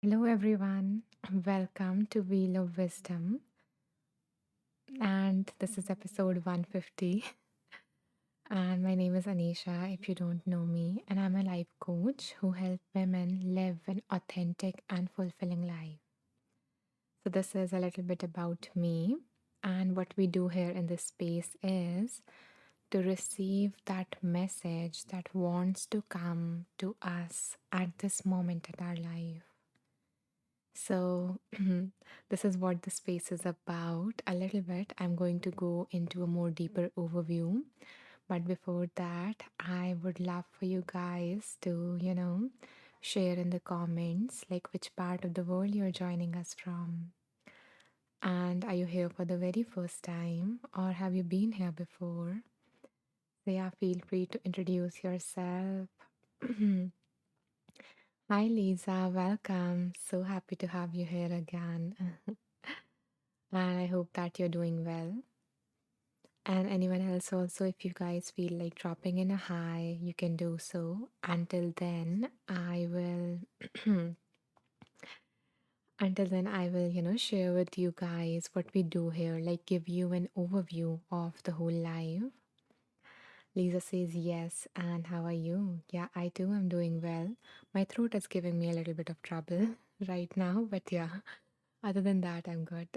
Hello, everyone. Welcome to Wheel of Wisdom. And this is episode 150. And my name is Anisha, if you don't know me. And I'm a life coach who helps women live an authentic and fulfilling life. So, this is a little bit about me. And what we do here in this space is to receive that message that wants to come to us at this moment in our life. So, this is what the space is about. A little bit, I'm going to go into a more deeper overview. But before that, I would love for you guys to, share in the comments like which part of the world you're joining us from. And are you here for the very first time or have you been here before? So, yeah, feel free to introduce yourself. Hi, Lisa. Welcome. So happy to have you here again. And I hope that you're doing well. And anyone else also, if you guys feel like dropping in a hi, you can do so. Until then, I will share with you guys what we do here, like give you an overview of the whole live. Lisa says yes, and how are you? Yeah, I too am doing well. My throat is giving me a little bit of trouble right now, but yeah, other than that, I'm good.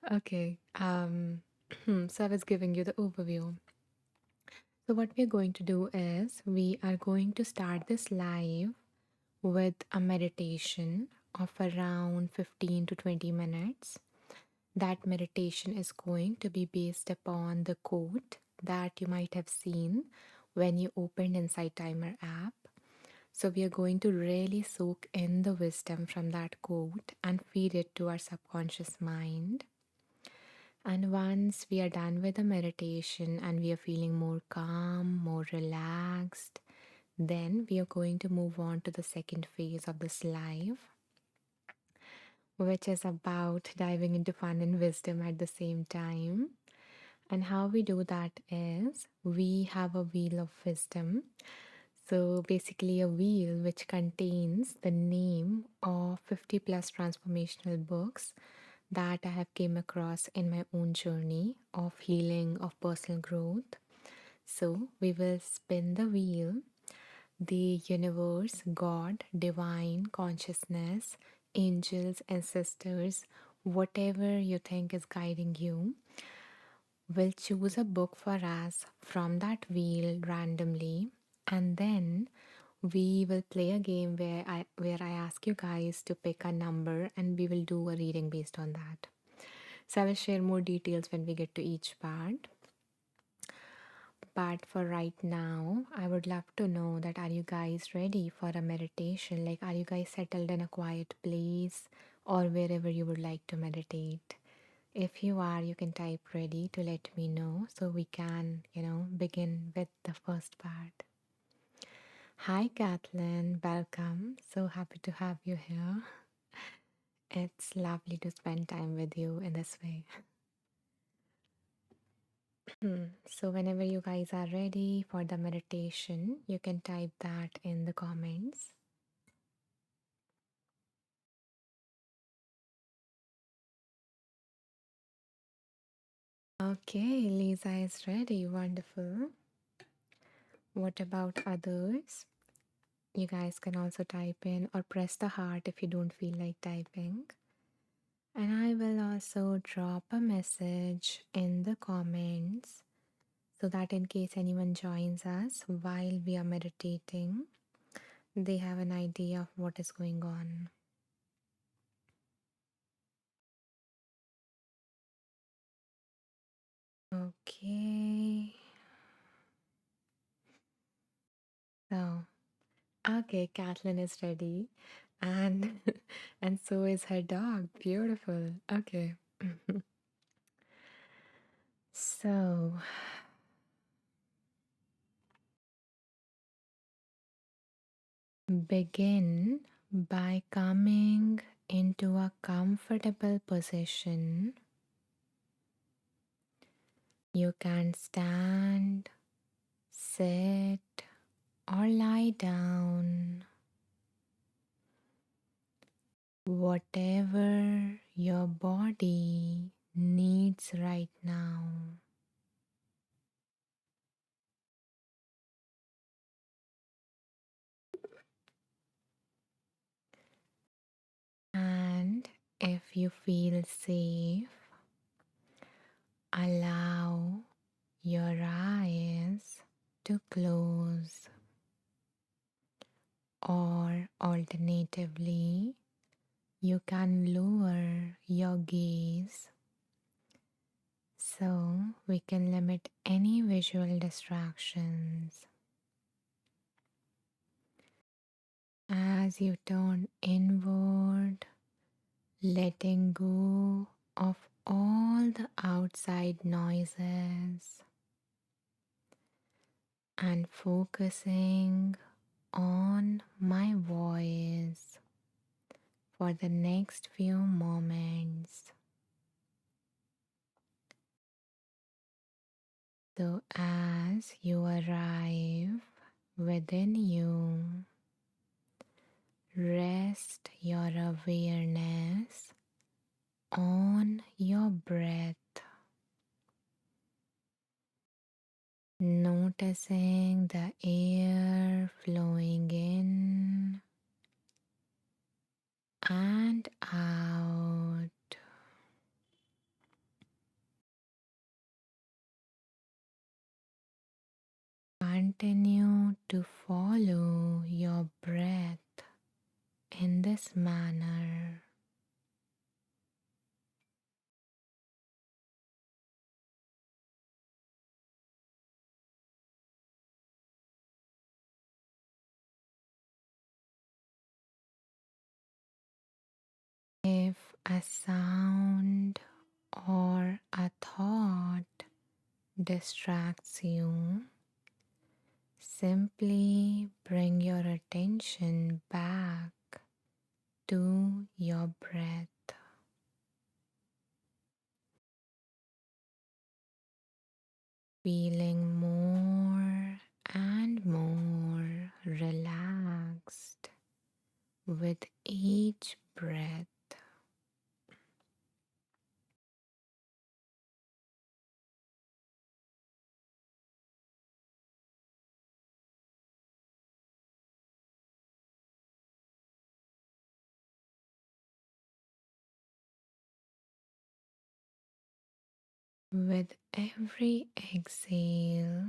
Okay. So I was giving you the overview. So what we're going to do is we are going to start this live with a meditation of around 15 to 20 minutes. That meditation is going to be based upon the quote that you might have seen when you opened Insight Timer app. So we are going to really soak in the wisdom from that quote and feed it to our subconscious mind. And once we are done with the meditation and we are feeling more calm, more relaxed, then we are going to move on to the second phase of this live, which is about diving into fun and wisdom at the same time. And how we do that is we have a wheel of wisdom. So basically, a wheel which contains the name of 50 plus transformational books that I have came across in my own journey of healing, of personal growth. So we will spin the wheel. The universe, God, divine consciousness, angels, ancestors, whatever you think is guiding you, will choose a book for us from that wheel randomly, and then we will play a game where I ask you guys to pick a number and we will do a reading based on that. So I will share more details when we get to each part. But for right now, I would love to know that are you guys ready for a meditation? Like, are you guys settled in a quiet place or wherever you would like to meditate? If you are, you can type ready to let me know so we can begin with the first part. Hi, Kathleen. Welcome. So happy to have you here. It's lovely to spend time with you in this way. So, whenever you guys are ready for the meditation, you can type that in the comments. Okay, Lisa is ready. Wonderful. What about others? You guys can also type in or press the heart if you don't feel like typing. And I will also drop a message in the comments so that in case anyone joins us while we are meditating, they have an idea of what is going on. Okay. So, okay, Kathleen is ready. And and so is her dog. Beautiful. Okay. So, begin by coming into a comfortable position. You can stand, sit, or lie down. whatever your body needs right now. And if you feel safe, allow your eyes to close, or alternatively, you can lower your gaze so we can limit any visual distractions. As you turn inward, letting go of all the outside noises and focusing on my voice for the next few moments. So, as you arrive within you, rest your awareness on your breath, noticing the air flowing in and out. Continue to follow your breath in this manner. If a sound or a thought distracts you, simply bring your attention back to your breath, feeling more and more relaxed with each breath. With every exhale,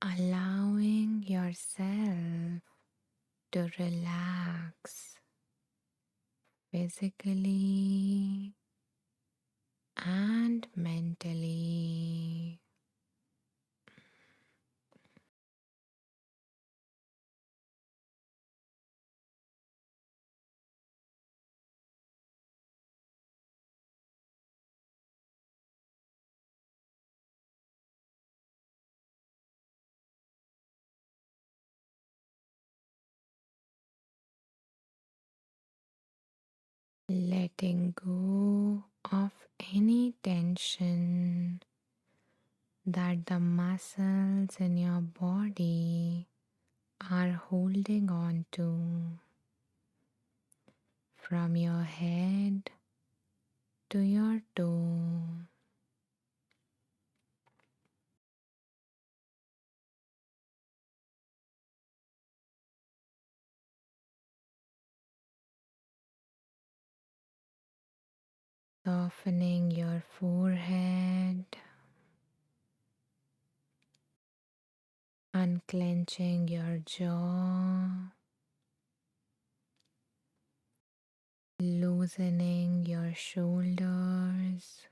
allowing yourself to relax physically and mentally. Letting go of any tension that the muscles in your body are holding on to, from your head to your toe. Softening your forehead, unclenching your jaw, loosening your shoulders,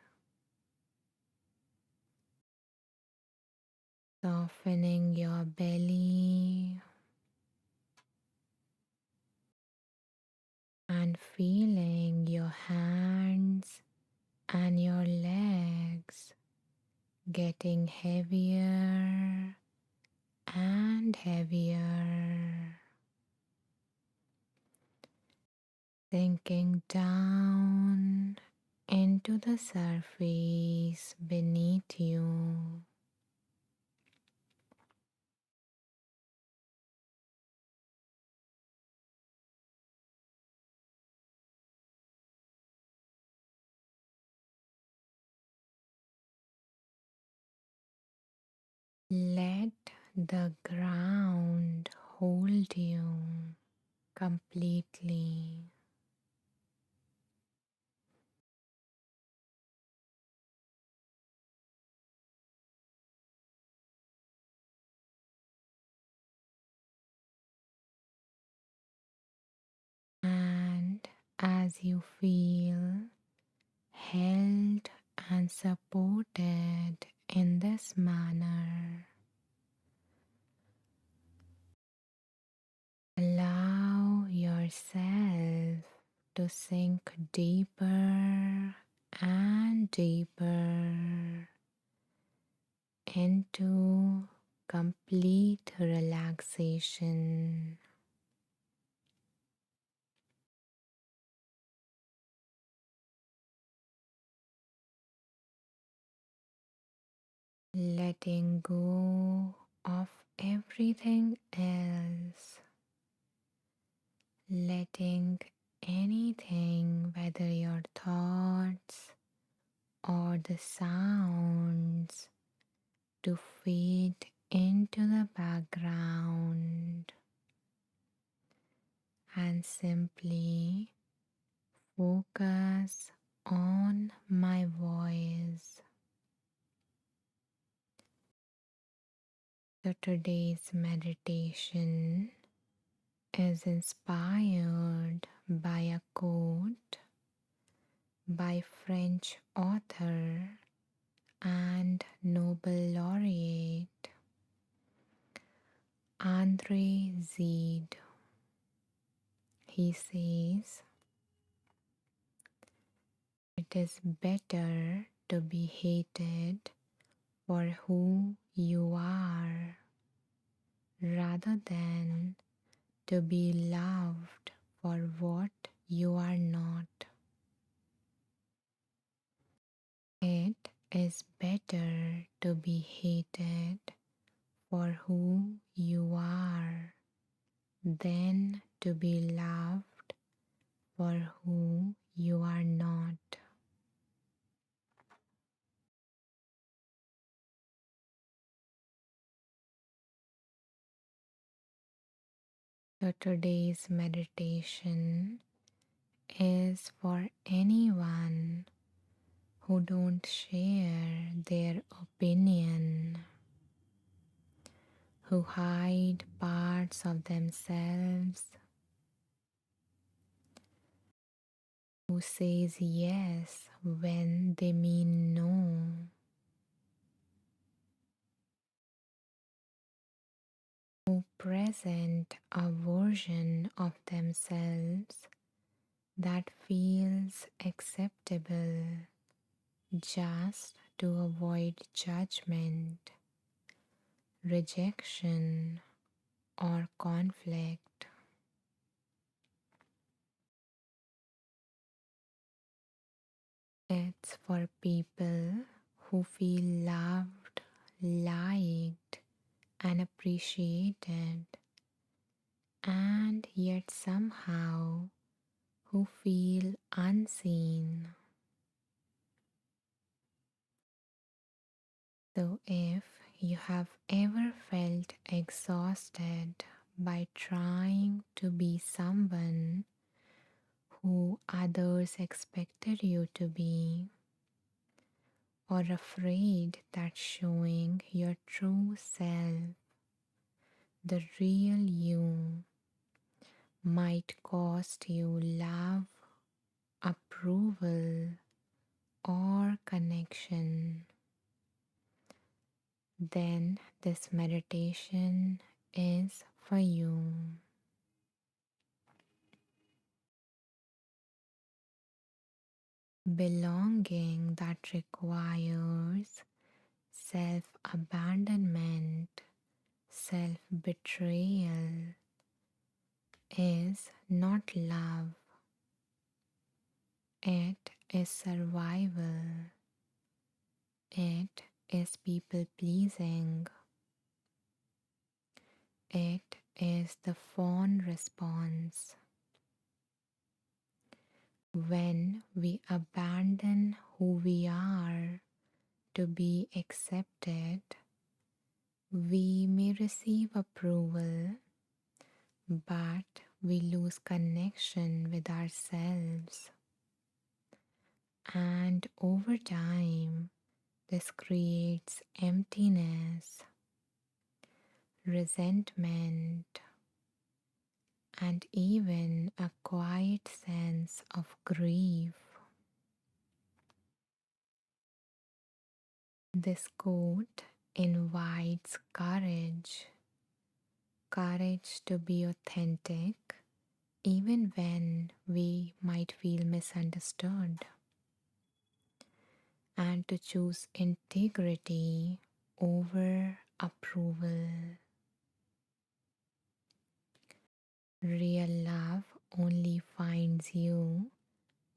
softening your belly, and feeling your hands and your legs getting heavier and heavier, sinking down into the surface beneath you. Let the ground hold you completely. And as you feel held and supported in this manner, allow yourself to sink deeper and deeper into complete relaxation. Letting go of everything else, letting anything, whether your thoughts or the sounds, to fade into the background and simply focus on my voice. So today's meditation is inspired by a quote by French author and Nobel laureate André Gide. He says, "It is better to be hated for who you are rather than to be loved for what you are not. It is better to be hated for who you are than to be loved for who you are not." So today's meditation is for anyone who don't share their opinion, who hide parts of themselves, who says yes when they mean no, who present a version of themselves that feels acceptable just to avoid judgment, rejection, or conflict. It's for people who feel loved, liked, and appreciated, and yet somehow who feel unseen. So, if you have ever felt exhausted by trying to be someone who others expected you to be, or afraid that showing your true self, the real you, might cost you love, approval, or connection, then this meditation is for you. Belonging that requires self abandonment, self betrayal, is not love, it is survival, it is people pleasing, it is the fawn response. When we abandon who we are to be accepted, We may receive approval, but we lose connection with ourselves. And over time, this creates emptiness, resentment, and even a quiet sense of grief. This quote invites courage to be authentic, even when we might feel misunderstood, and to choose integrity over approval. Real love only finds you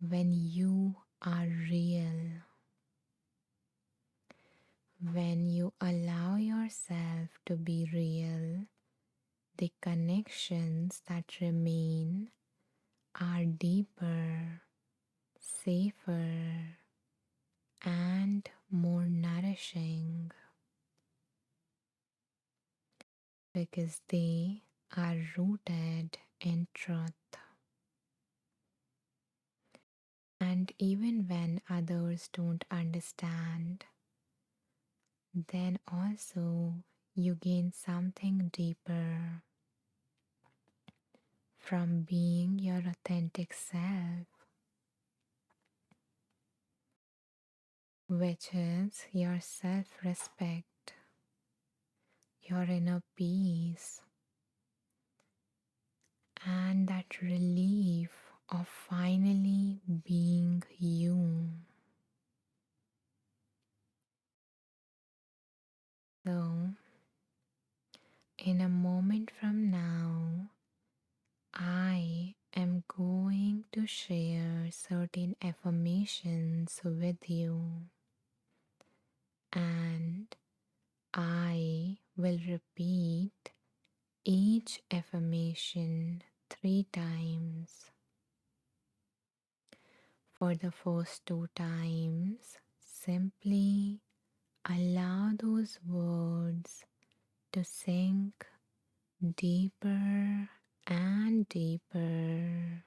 when you are real, when you allow yourself to be real. The connections that remain are deeper, safer, and more nourishing because they are rooted in truth. And even when others don't understand, then also you gain something deeper from being your authentic self, which is your self respect, your inner peace, and that relief of finally being you. So, in a moment from now, I am going to share certain affirmations with you, and I will repeat each affirmation 3 times. For the first 2 times, simply allow those words to sink deeper and deeper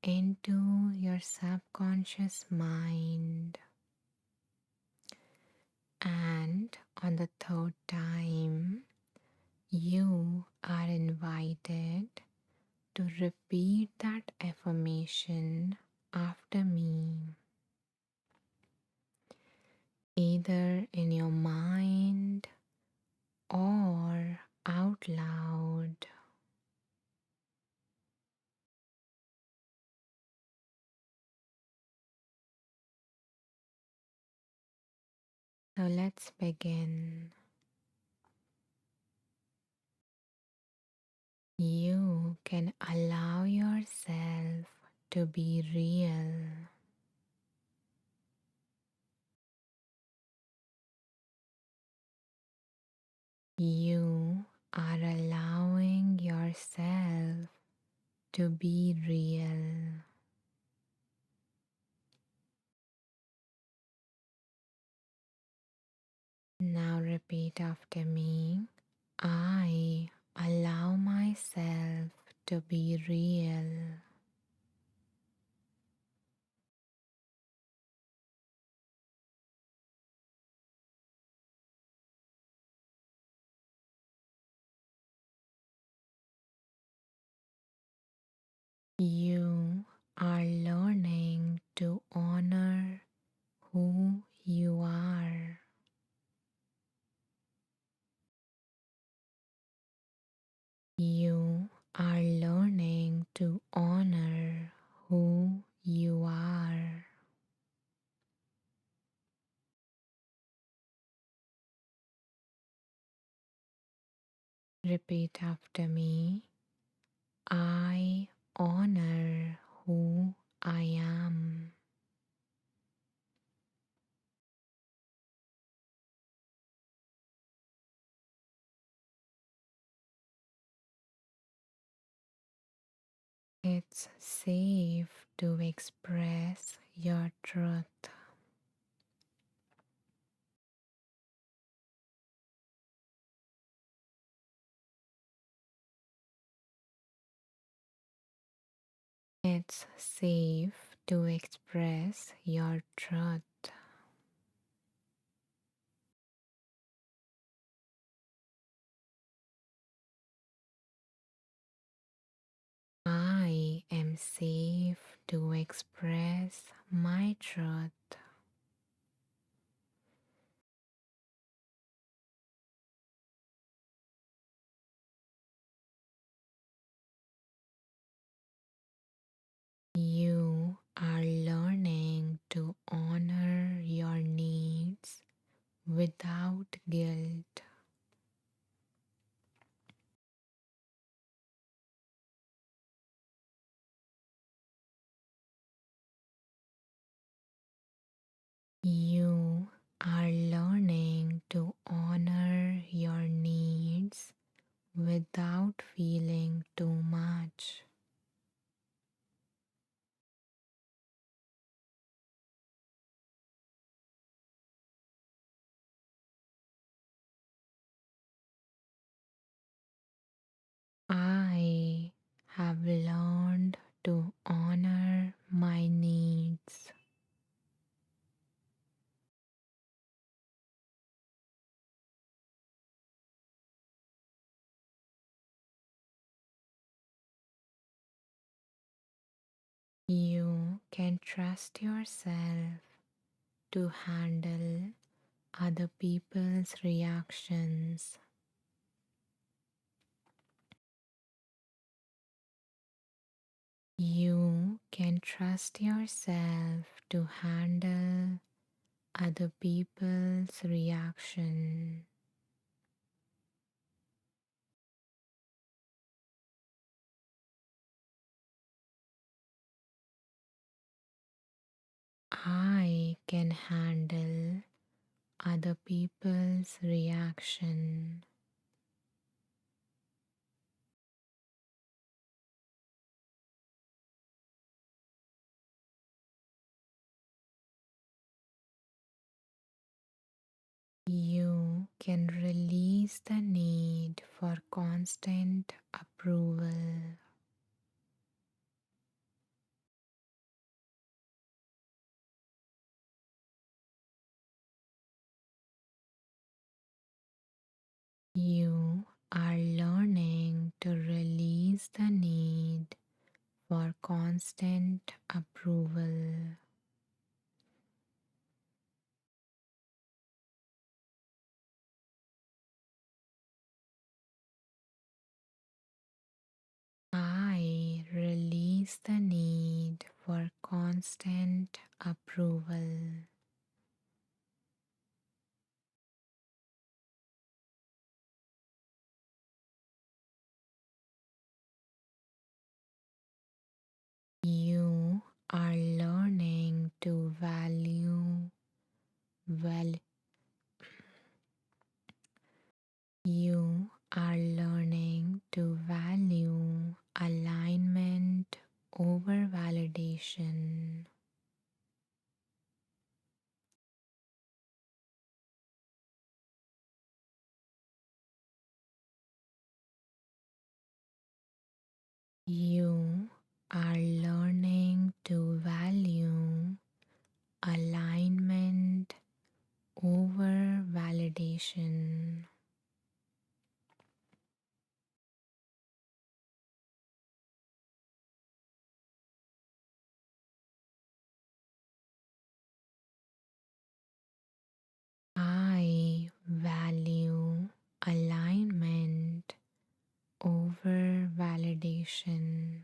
into your subconscious mind. And on the third time, you are invited to repeat that affirmation after me, either in your mind or out loud. So let's begin. You can allow yourself to be real. You are allowing yourself to be real. Now repeat after me. I allow myself to be real. You are learning to honor who you are. You are learning to honor who you are. Repeat after me. I honor who I am. It's safe to express your truth. It's safe to express your truth. I am safe to express my truth. You are learning to honor your needs without guilt. You are learning to honor your needs without feeling too much. I have learned to honor my needs. You can trust yourself to handle other people's reactions. You can trust yourself to handle other people's reaction. I can handle other people's reaction. You can release the need for constant approval. You are learning to release the need for constant approval. I release the need for constant approval. You are learning to val you are learning to value alignment over validation. You are learning to value alignment over validation. I value alignment over validation.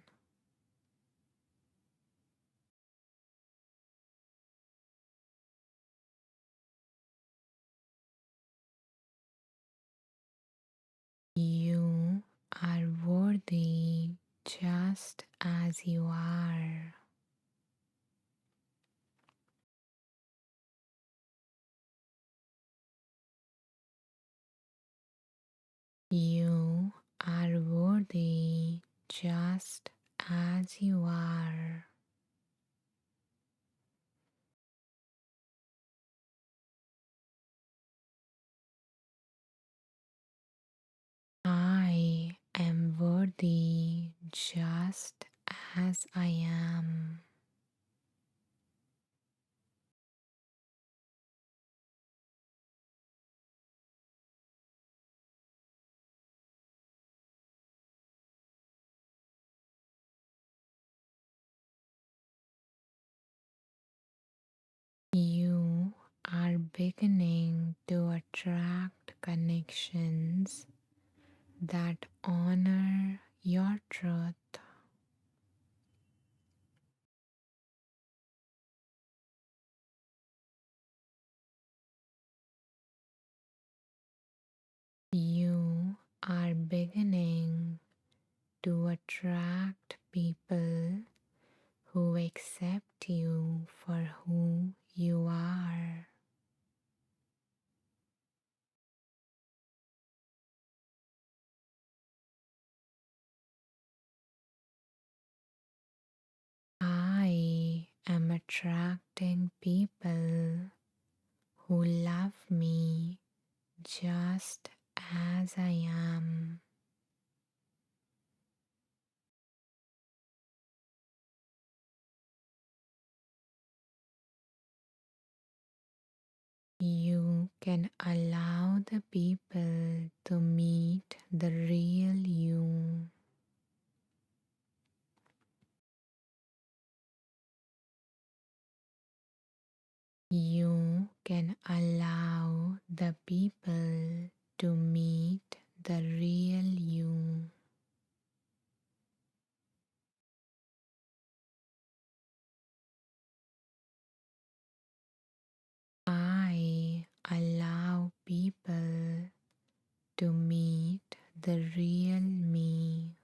You are worthy just as you are. You are worthy just as you are. I am worthy just as I am. You are beginning to attract connections that honor your truth. You are beginning to attract people who accept you for who you are. I am attracting people who love me just as I am. You can allow the people to meet the real you. You can allow the people to meet the real you. I allow people to meet the real me.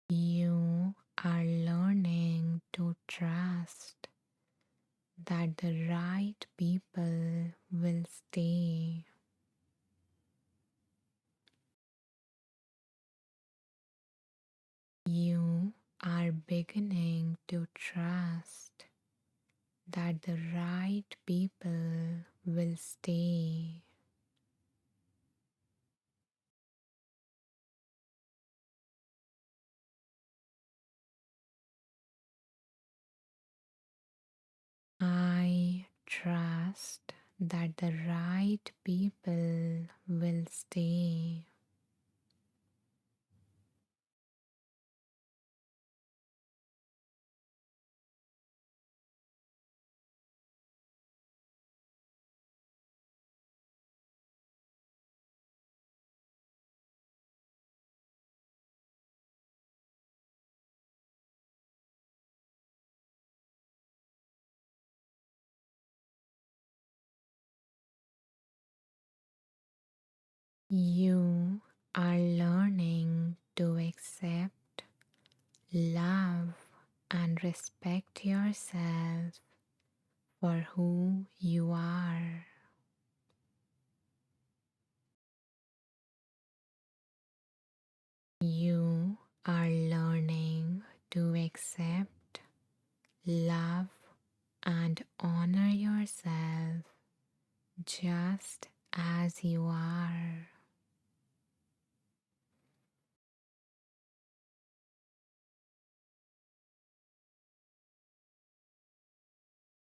You are learning to trust that the right people will stay. You are beginning to trust that the right people will stay. I trust that the right people will stay. You are learning to accept, love, and respect yourself for who you are. You are learning to accept, love, and honor yourself just as you are.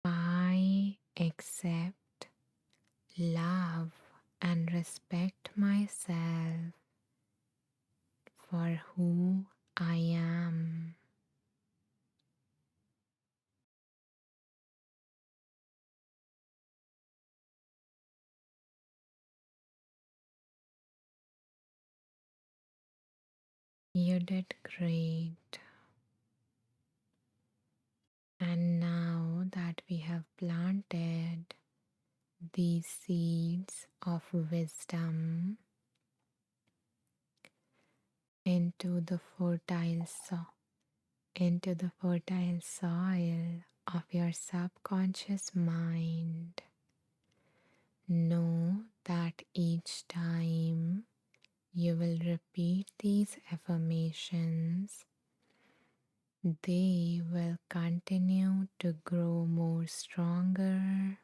I accept, love, and respect myself for who I am. You did great. And now that we have planted these seeds of wisdom into the fertile soil of your subconscious mind, know that each time You will repeat these affirmations. They will continue to grow more stronger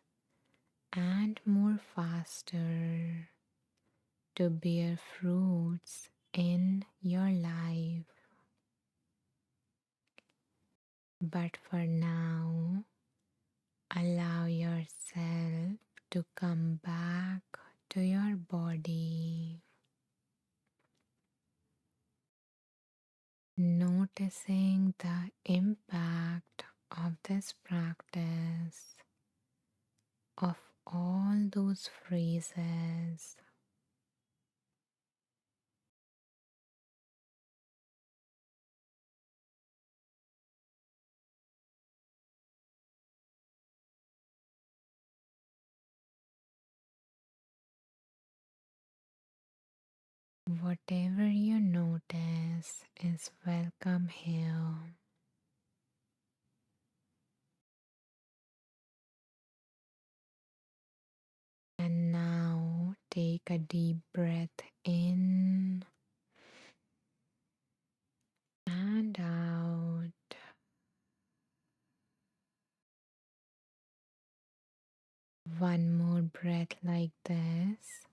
and more faster to bear fruits in your life. But for now, allow yourself to come back to your body, noticing the impact of this practice, of all those phrases. Whatever you notice is welcome here. And now take a deep breath in and out. One more breath like this.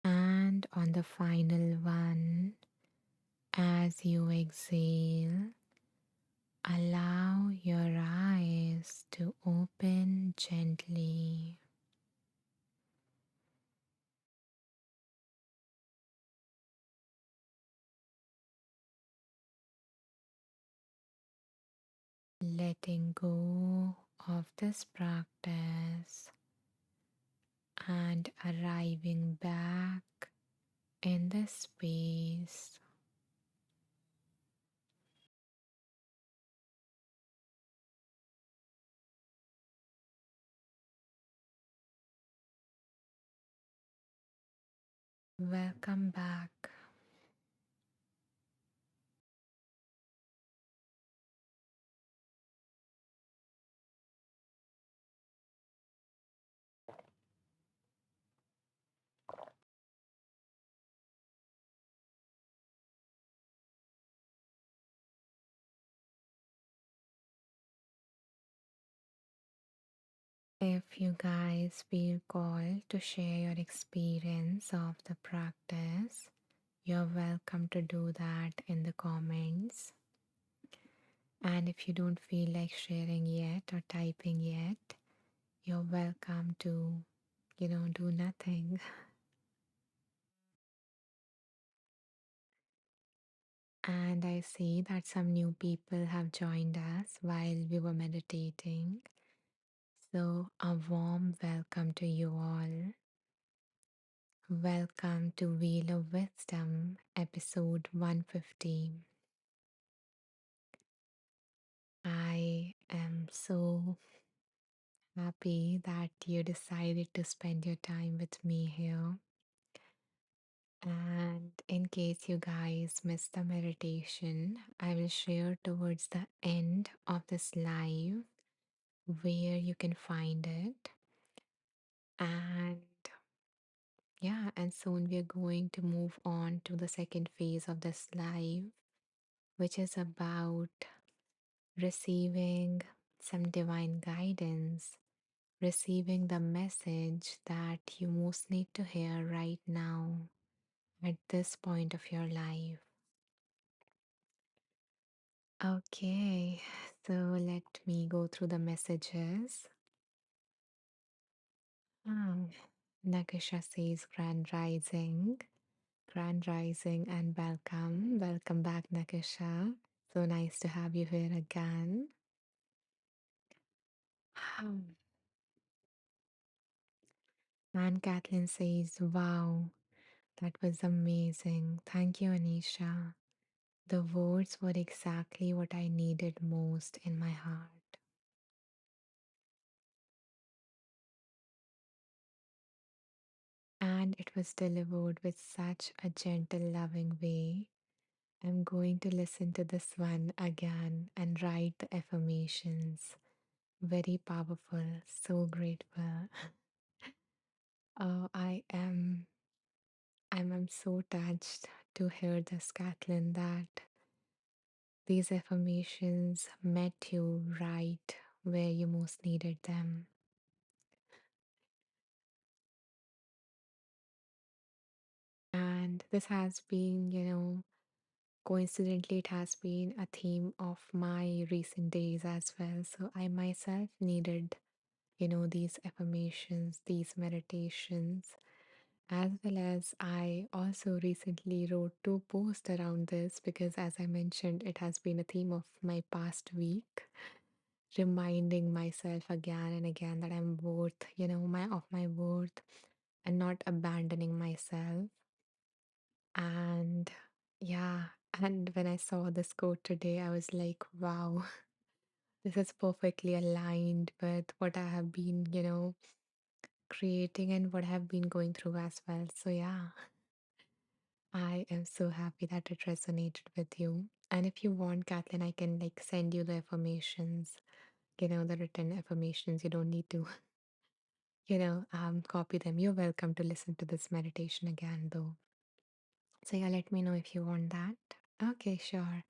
And on the final one, as you exhale, allow your eyes to open gently. Letting go of this practice and arriving back in this space. Welcome back. If you guys feel called to share your experience of the practice, you're welcome to do that in the comments. And if you don't feel like sharing yet or typing yet, you're welcome to, do nothing. And I see that some new people have joined us while we were meditating. So, a warm welcome to you all. Welcome to Wheel of Wisdom, episode 150. I am so happy that you decided to spend your time with me here. And in case you guys missed the meditation, I will share towards the end of this live where you can find it. And yeah, and soon we are going to move on to the second phase of this live, which is about receiving some divine guidance, receiving the message that you most need to hear right now at this point of your life. Okay, so let me go through the messages. Oh, Nakasha says Grand Rising. Grand Rising and welcome. Welcome back, Nakasha. So nice to have you here again. And Kathleen says, wow, that was amazing. Thank you, Anisha. The words were exactly what I needed most in my heart. And it was delivered with such a gentle, loving way I'm going to listen to this one again and write the affirmations. Very powerful, so grateful. Oh, I'm so touched to hear this, Kathleen, that these affirmations met you right where you most needed them. And this has been, coincidentally, it has been a theme of my recent days as well. So I myself needed, these affirmations, these meditations, as well as I also recently wrote two posts around this because, as I mentioned, it has been a theme of my past week, reminding myself again and again that I'm worth, my worth and not abandoning myself. And yeah, and when I saw this quote today, I was like, wow, this is perfectly aligned with what I have been, creating and what I have been going through as well. So yeah, I am so happy that it resonated with you. And if you want, Kathleen, I can like send you the affirmations, the written affirmations. You don't need to, copy them. You're welcome to listen to this meditation again, though. So yeah, let me know if you want that. Okay, sure.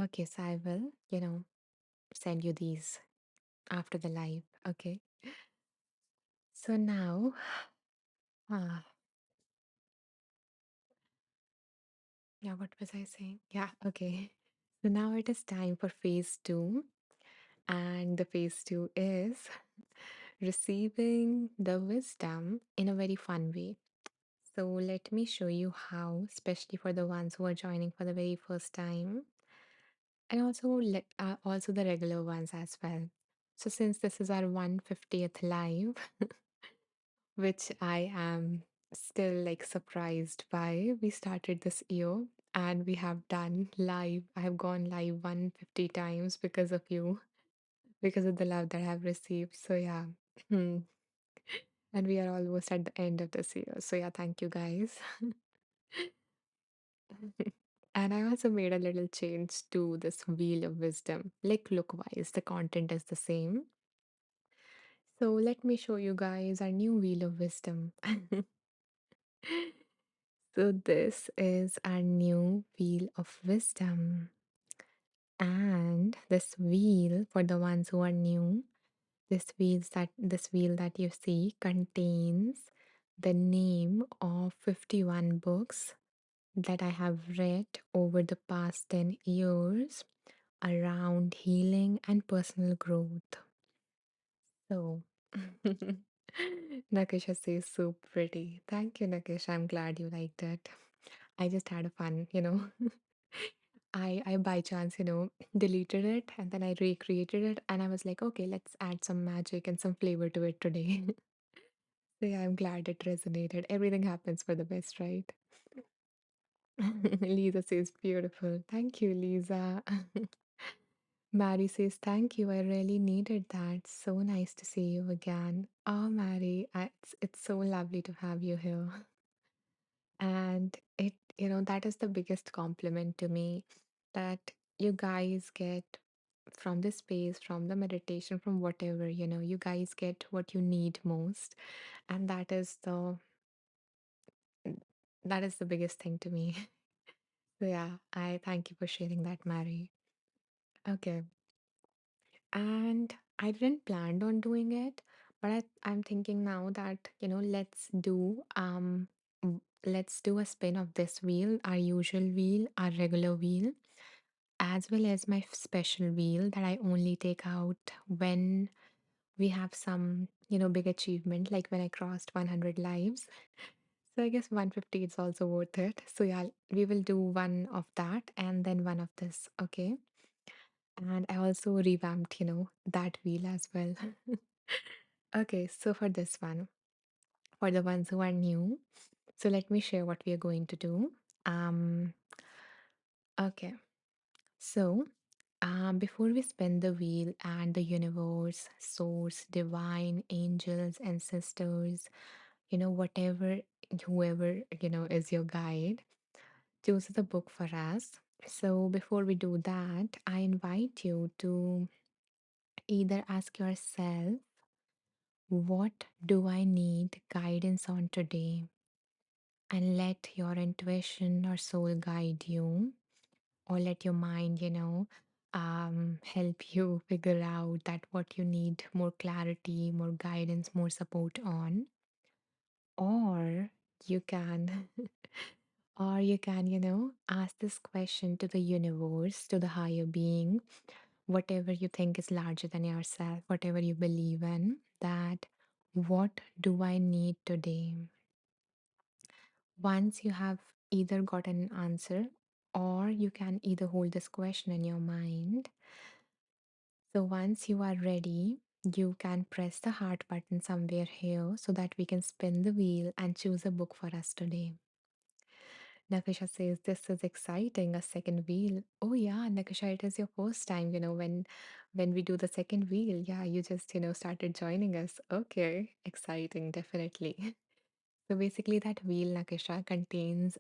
Okay, so I will, send you these after the live. Okay. So now, ah, yeah, what was I saying? Yeah, okay. So now it is time for phase two. And the phase two is receiving the wisdom in a very fun way. So let me show you how, especially for the ones who are joining for the very first time, and also the regular ones as well. So since this is our 150th live, which I am still like surprised by. We started this year and we have done live. I have gone live 150 times because of you, because of the love that I have received. So yeah. And we are almost at the end of this year. So yeah, thank you guys. And I also made a little change to this wheel of wisdom. Like look wise, the content is the same. So let me show you guys our new wheel of wisdom. So, this is our new wheel of wisdom. And this wheel, for the ones who are new, this wheel that you see contains the name of 51 books that I have read over the past 10 years around healing and personal growth. So, Nakisha says so pretty. Thank you, Nakisha. I'm glad you liked it. I just had a fun, I by chance, deleted it and then I recreated it and I was like, okay, let's add some magic and some flavor to it today. So yeah, I'm glad it resonated. Everything happens for the best, right? Lisa says beautiful. Thank you, Lisa. Mary says, thank you. I really needed that. So nice to see you again. Oh, Mary, it's so lovely to have you here. And that is the biggest compliment to me that you guys get from the space, from the meditation, from whatever, you guys get what you need most. And that is the biggest thing to me. So yeah, I thank you for sharing that, Mary. Okay. And I didn't plan on doing it, but I'm thinking now that, let's do a spin of this wheel, our usual wheel, our regular wheel, as well as my special wheel that I only take out when we have some, big achievement, like when I crossed 100 lives. So I guess 150 is also worth it. So yeah, we will do one of that and then one of this. Okay. And I also revamped, that wheel as well. Okay, so for this one, for the ones who are new, so let me share what we are going to do. Um, okay, so before we spin the wheel and the universe, source, divine, angels, ancestors, whatever, whoever, is your guide, chooses a book for us. So, before we do that, I invite you to either ask yourself, what do I need guidance on today? And let your intuition or soul guide you, or let your mind, help you figure out that what you need more clarity, more guidance, more support on. Or you can, or you can, ask this question to the universe, to the higher being, whatever you think is larger than yourself, whatever you believe in, that what do I need today? Once you have either got an answer, or you can either hold this question in your mind. So once you are ready, you can press the heart button somewhere here so that we can spin the wheel and choose a book for us today. Nakasha says, "This is exciting, a second wheel." Oh yeah, Nakasha, it is your first time, when we do the second wheel. Yeah, you just, started joining us. Okay, exciting, definitely. So basically that wheel, Nakasha, contains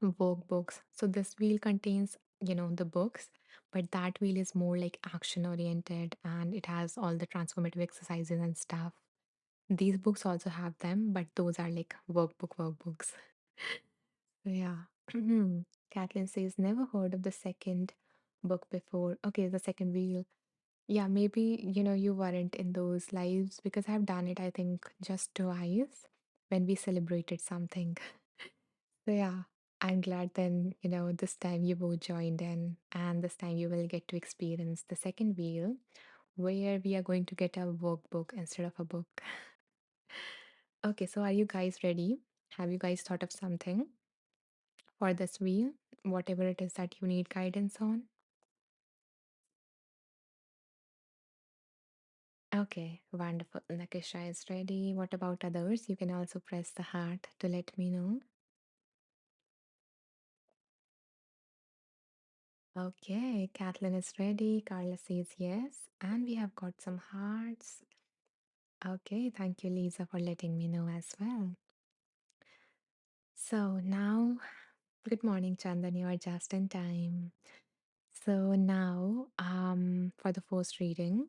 workbooks. So this wheel contains, the books, but that wheel is more like action oriented and it has all the transformative exercises and stuff. These books also have them, but those are like workbooks. So yeah. Kathleen says, never heard of the second book before. Okay, the second wheel. Yeah, maybe, you weren't in those lives because I've done it, I think, just twice when we celebrated something. So yeah, I'm glad then, this time you both joined in, and this time you will get to experience the second wheel where we are going to get a workbook instead of a book. Okay, so are you guys ready? Have you guys thought of something for this wheel? Whatever it is that you need guidance on? Okay, wonderful. Nakisha is ready. What about others? You can also press the heart to let me know. Okay, Kathleen is ready. Carla says yes. And we have got some hearts. Okay, thank you, Lisa, for letting me know as well. So now, good morning, Chandan. You are just in time. So now, for the first reading,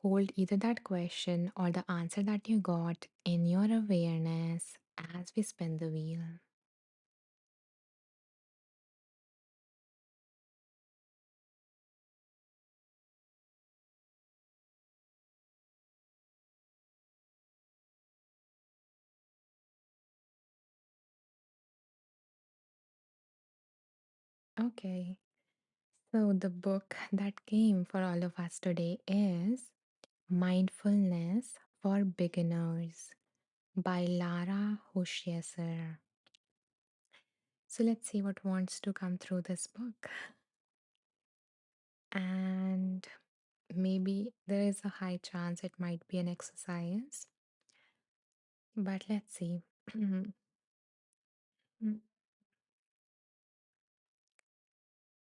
hold either that question or the answer that you got in your awareness as we spin the wheel. Okay, so the book that came for all of us today is Mindfulness for Beginners by Lara Hosieser. So let's see what wants to come through this book. And maybe there is a high chance it might be an exercise, but let's see.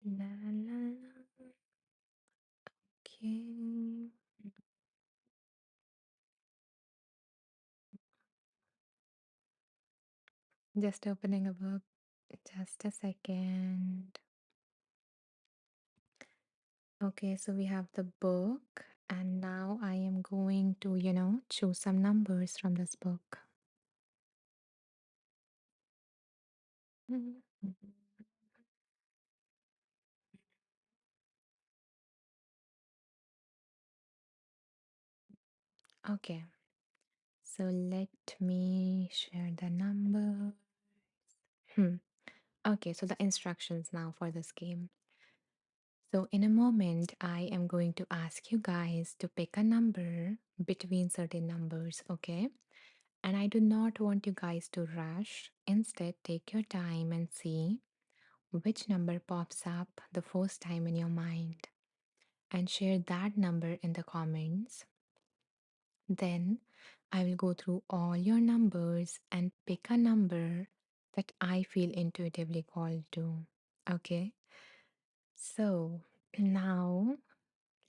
La, la, la. Okay. Just opening a book. Just a second. Okay, so we have the book, and now I am going to, choose some numbers from this book. Okay, so let me share the number. Hmm. Okay, so the instructions now for this game. So, in a moment, I am going to ask you guys to pick a number between certain numbers, okay? And I do not want you guys to rush. Instead, take your time and see which number pops up the first time in your mind and share that number in the comments. Then I will go through all your numbers and pick a number that I feel intuitively called to. Okay? So, now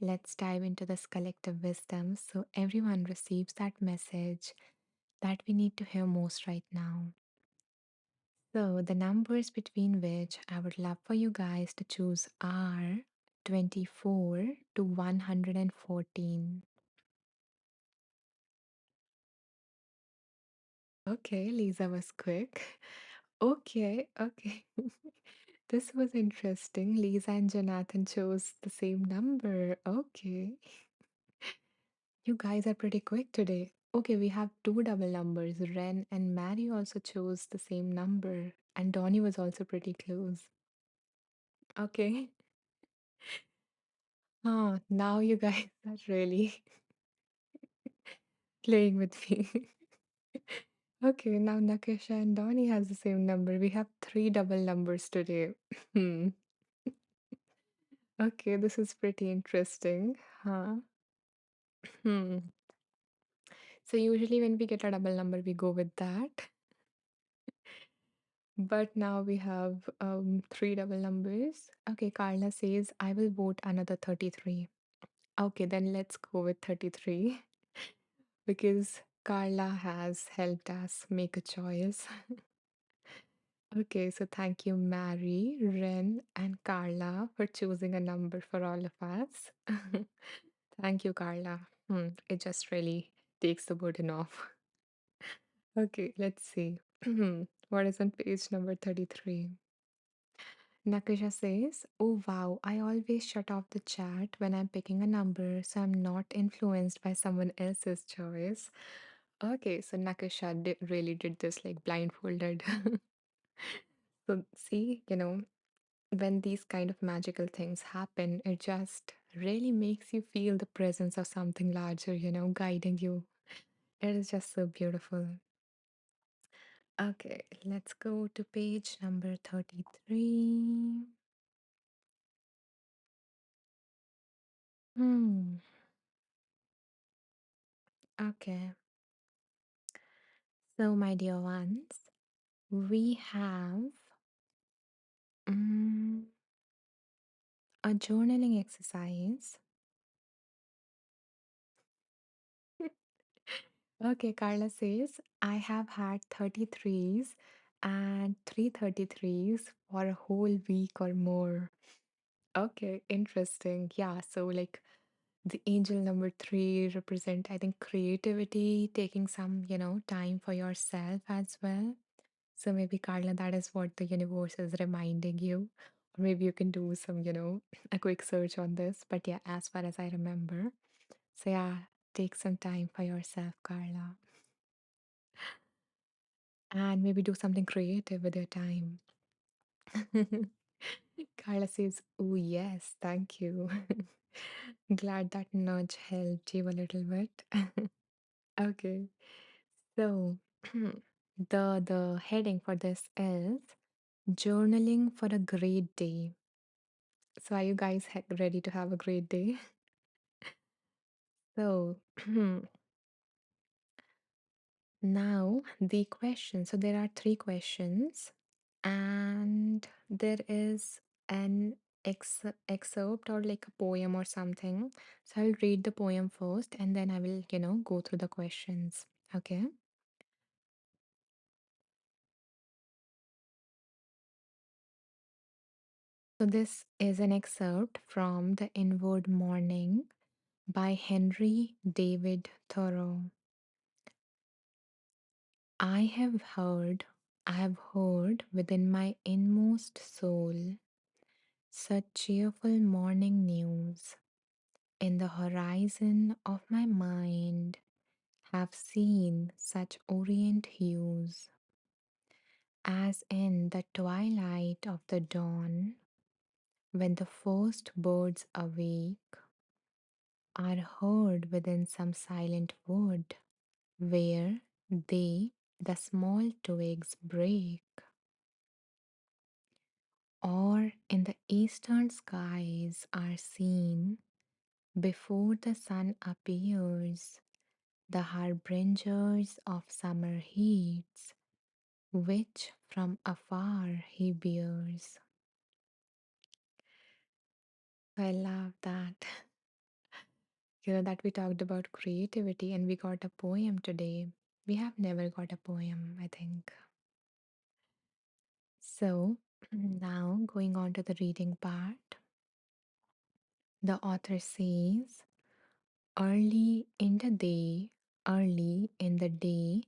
let's dive into this collective wisdom so everyone receives that message that we need to hear most right now. So, the numbers between which I would love for you guys to choose are 24 to 114. Okay, Lisa was quick. Okay, okay. This was interesting. Lisa and Jonathan chose the same number. Okay. You guys are pretty quick today. Okay, we have two double numbers. Ren and Mary also chose the same number. And Donnie was also pretty close. Okay. Now you guys are really playing with me. Okay, now Nakisha and Donnie has the same number. We have three double numbers today. Hmm. Okay, this is pretty interesting. Huh? Hmm. So usually when we get a double number, we go with that. But now we have three double numbers. Okay, Carla says, I will vote another 33. Okay, then let's go with 33 because Carla has helped us make a choice. Okay, so thank you, Mary, Ren, and Carla for choosing a number for all of us. Thank you, Carla. It just really takes the burden off. Okay, let's see. What is on page number 33? Nakisha says, oh wow, I always shut off the chat when I'm picking a number so I'm not influenced by someone else's choice. Okay, so Nakisha really did this like blindfolded. So, see, when these kind of magical things happen, it just really makes you feel the presence of something larger, guiding you. It is just so beautiful. Okay, let's go to page number 33. Hmm. Okay. So, my dear ones, we have mm, a journaling exercise. Okay, Carla says, I have had 33s and 333s for a whole week or more. Okay, interesting. Yeah, so like the angel number three represent, I think, creativity, taking some, time for yourself as well. So maybe, Carla, that is what the universe is reminding you. Or maybe you can do some, a quick search on this. But yeah, as far as I remember. So yeah, take some time for yourself, Carla. And maybe do something creative with your time. Carla says, oh, yes, thank you. Glad that nudge helped you a little bit. Okay, so the heading for this is journaling for a great day. So, are you guys ready to have a great day? So, now the question. So, there are three questions, and there is an excerpt or like a poem or something. So, I'll read the poem first and then I will, go through the questions. Okay. So, this is an excerpt from The Inward Morning by Henry David Thoreau. I have heard within my inmost soul such cheerful morning news. In the horizon of my mind, have seen such orient hues, as in the twilight of the dawn, when the first birds awake are heard within some silent wood, where they, the small twigs, break, or in the eastern skies are seen before the sun appears the harbingers of summer heats which from afar he bears. I love that. That we talked about creativity and we got a poem today. We have never got a poem, I think. So, now going on to the reading part, the author says, early in the day, early in the day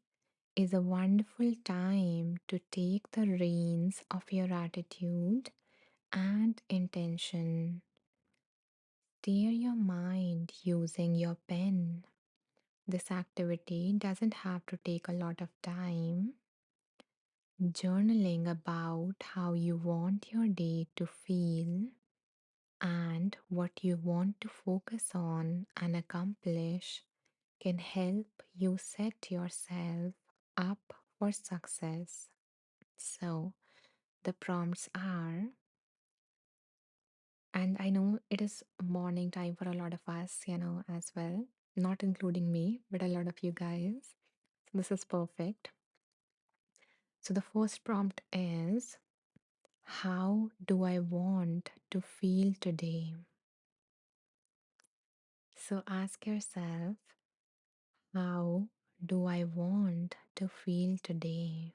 is a wonderful time to take the reins of your attitude and intention. Steer your mind using your pen. This activity doesn't have to take a lot of time. Journaling about how you want your day to feel and what you want to focus on and accomplish can help you set yourself up for success. So, the prompts are, and I know it is morning time for a lot of us, as well, not including me, but a lot of you guys. So, this is perfect. So, the first prompt is, how do I want to feel today? So, ask yourself, how do I want to feel today?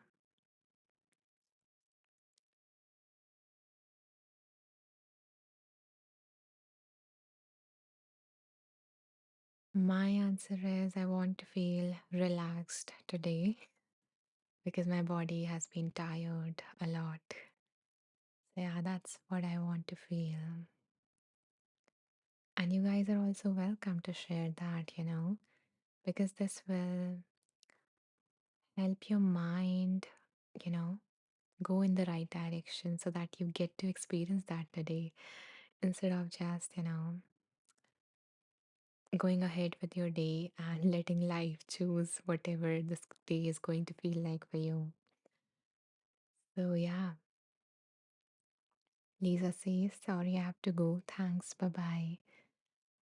My answer is I want to feel relaxed today because my body has been tired a lot. So, yeah, that's what I want to feel. And you guys are also welcome to share that, because this will help your mind, you know, go in the right direction so that you get to experience that today instead of just, going ahead with your day and letting life choose whatever this day is going to feel like for you. So, yeah, Lisa says, sorry, I have to go. Thanks. Bye bye.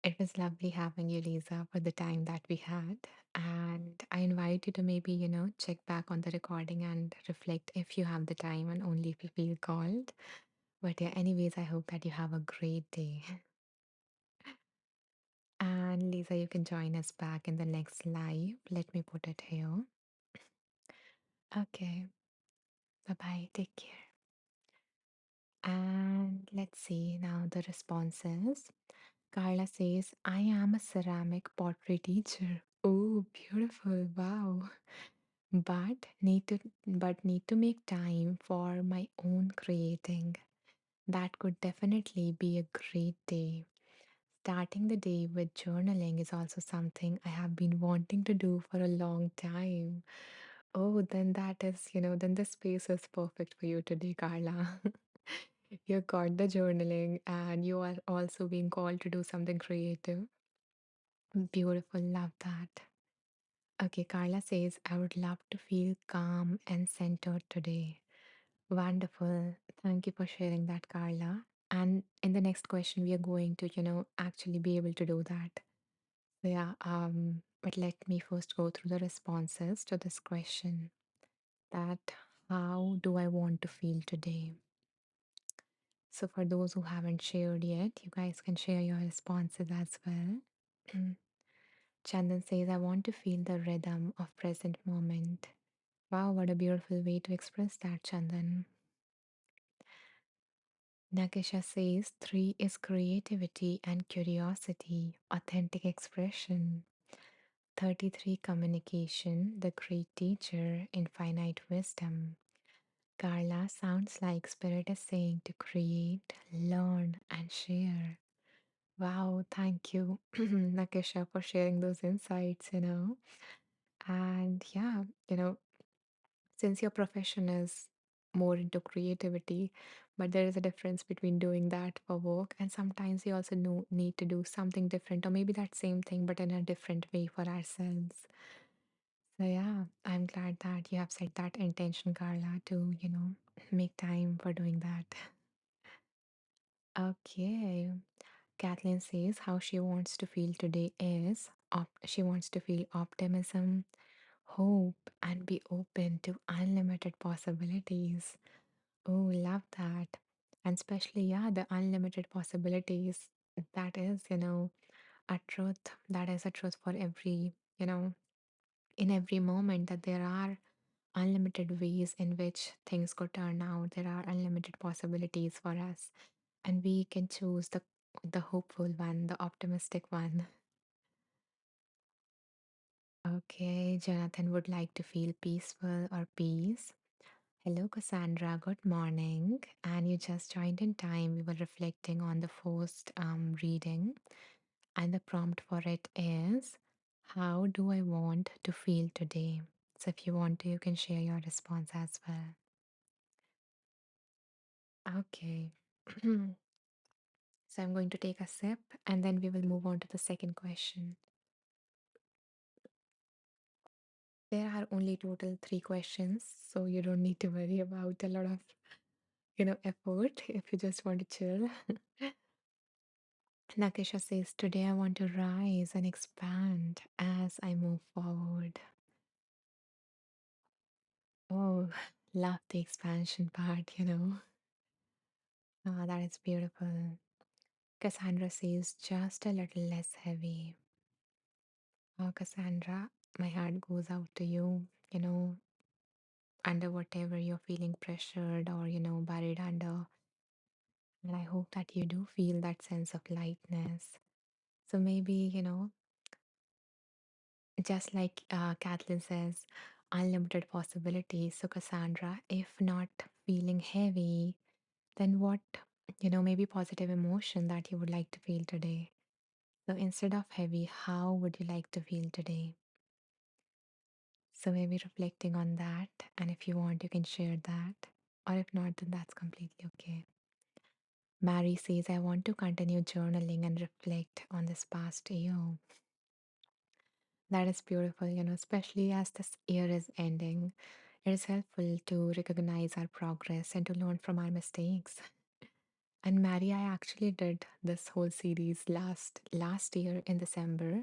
It was lovely having you, Lisa, for the time that we had. And I invite you to maybe, check back on the recording and reflect if you have the time and only if you feel called. But yeah, anyways, I hope that you have a great day. And Lisa, you can join us back in the next live. Let me put it here. Okay. Bye bye. Take care. And let's see now the responses. Carla says, I am a ceramic pottery teacher. Oh, beautiful. Wow. But need to make time for my own creating. That could definitely be a great day. Starting the day with journaling is also something I have been wanting to do for a long time. Oh, then that is, then the space is perfect for you today, Carla. You got the journaling and you are also being called to do something creative. Beautiful, love that. Okay, Carla says, I would love to feel calm and centered today. Wonderful. Thank you for sharing that, Carla. And in the next question, we are going to, actually be able to do that. So yeah, but let me first go through the responses to this question, that how do I want to feel today? So for those who haven't shared yet, you guys can share your responses as well. Chandan says, I want to feel the rhythm of present moment. Wow, what a beautiful way to express that, Chandan. Nakisha says, 3 is creativity and curiosity, authentic expression. 33, communication, the great teacher, infinite wisdom. Carla sounds like Spirit is saying to create, learn, and share. Wow, thank you, Nakisha, for sharing those insights, And yeah, since your profession is more into creativity, but there is a difference between doing that for work and sometimes we also need to do something different or maybe that same thing but in a different way for ourselves. So yeah, I'm glad that you have set that intention, Carla, to, make time for doing that. Okay. Kathleen says how she wants to feel today is she wants to feel optimism, hope, and be open to unlimited possibilities. Oh, love that. And especially, yeah, the unlimited possibilities. That is, a truth. That is a truth for every, in every moment that there are unlimited ways in which things could turn out. There are unlimited possibilities for us, and we can choose the hopeful one, the optimistic one. Okay, Jonathan would like to feel peaceful or peace. Hello, Cassandra. Good morning. And you just joined in time. We were reflecting on the first reading, and the prompt for it is, how do I want to feel today? So, if you want to, you can share your response as well. Okay. So, I'm going to take a sip and then we will move on to the second question. There are only total three questions, so you don't need to worry about a lot of, effort if you just want to chill. Nakisha says, today I want to rise and expand as I move forward. Oh, love the expansion part. Ah, that is beautiful. Cassandra says, just a little less heavy. Oh, Cassandra, my heart goes out to you, under whatever you're feeling pressured or, buried under. And I hope that you do feel that sense of lightness. So maybe, just like Kathleen says, unlimited possibilities. So, Cassandra, if not feeling heavy, then what, maybe positive emotion that you would like to feel today? So, instead of heavy, how would you like to feel today? So, maybe reflecting on that. And if you want, you can share that. Or if not, then that's completely okay. Mary says, I want to continue journaling and reflect on this past year. That is beautiful, especially as this year is ending. It is helpful to recognize our progress and to learn from our mistakes. And Mary, I actually did this whole series last year in December,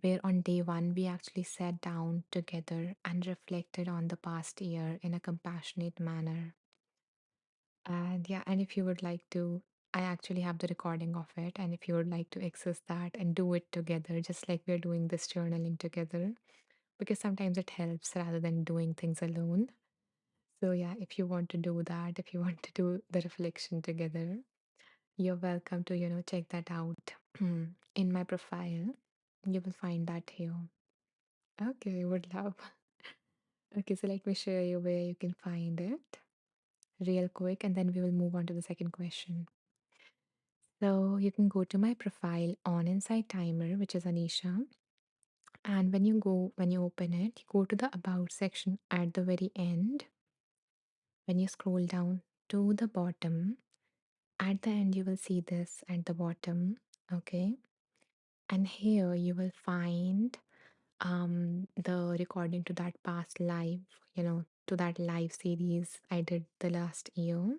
where on day one we actually sat down together and reflected on the past year in a compassionate manner. And yeah, and if you would like to, I actually have the recording of it. And if you would like to access that and do it together, just like we're doing this journaling together, because sometimes it helps rather than doing things alone. So, yeah, if you want to do that, if you want to do the reflection together, you're welcome to, check that out in my profile. You will find that here. Okay, would love. Okay, so let me show you where you can find it real quick, and then we will move on to the second question. So you can go to my profile on Inside Timer, which is Anisha. And when you open it, you go to the About section at the very end. When you scroll down to the bottom, at the end, you will see this at the bottom. Okay. And here you will find the recording to that past live, to that live series I did the last year.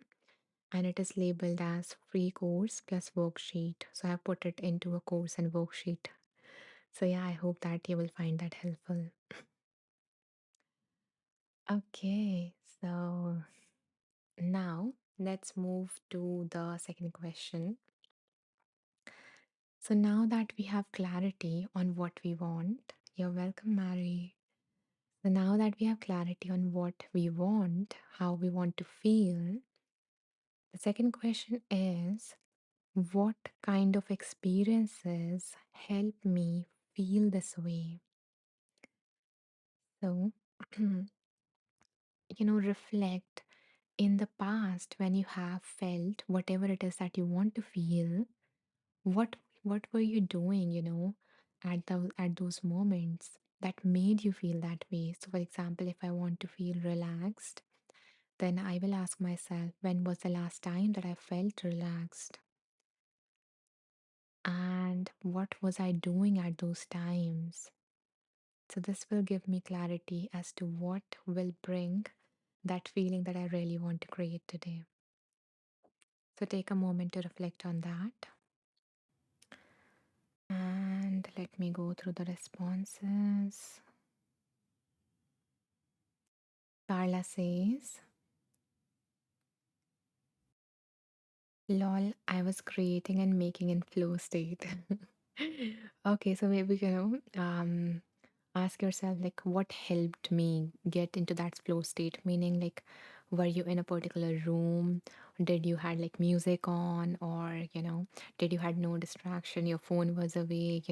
And it is labeled as free course plus worksheet. So I put it into a course and worksheet. So yeah, I hope that you will find that helpful. Okay, so now let's move to the second question. So now that we have clarity on what we want, you're welcome, Mary. So now that we have clarity on what we want, how we want to feel, the second question is, what kind of experiences help me feel this way? So, reflect in the past when you have felt whatever it is that you want to feel. What were you doing, at those moments that made you feel that way? So, for example, if I want to feel relaxed, then I will ask myself, when was the last time that I felt relaxed? And what was I doing at those times? So, this will give me clarity as to what will bring that feeling that I really want to create today. So, take a moment to reflect on that. And let me go through the responses. Carla says, lol, I was creating and making in flow state. Okay, so maybe, Ask yourself, like, what helped me get into that flow state? Meaning, like, were you in a particular room? Did you had like music on, or did you had no distraction? Your phone was away,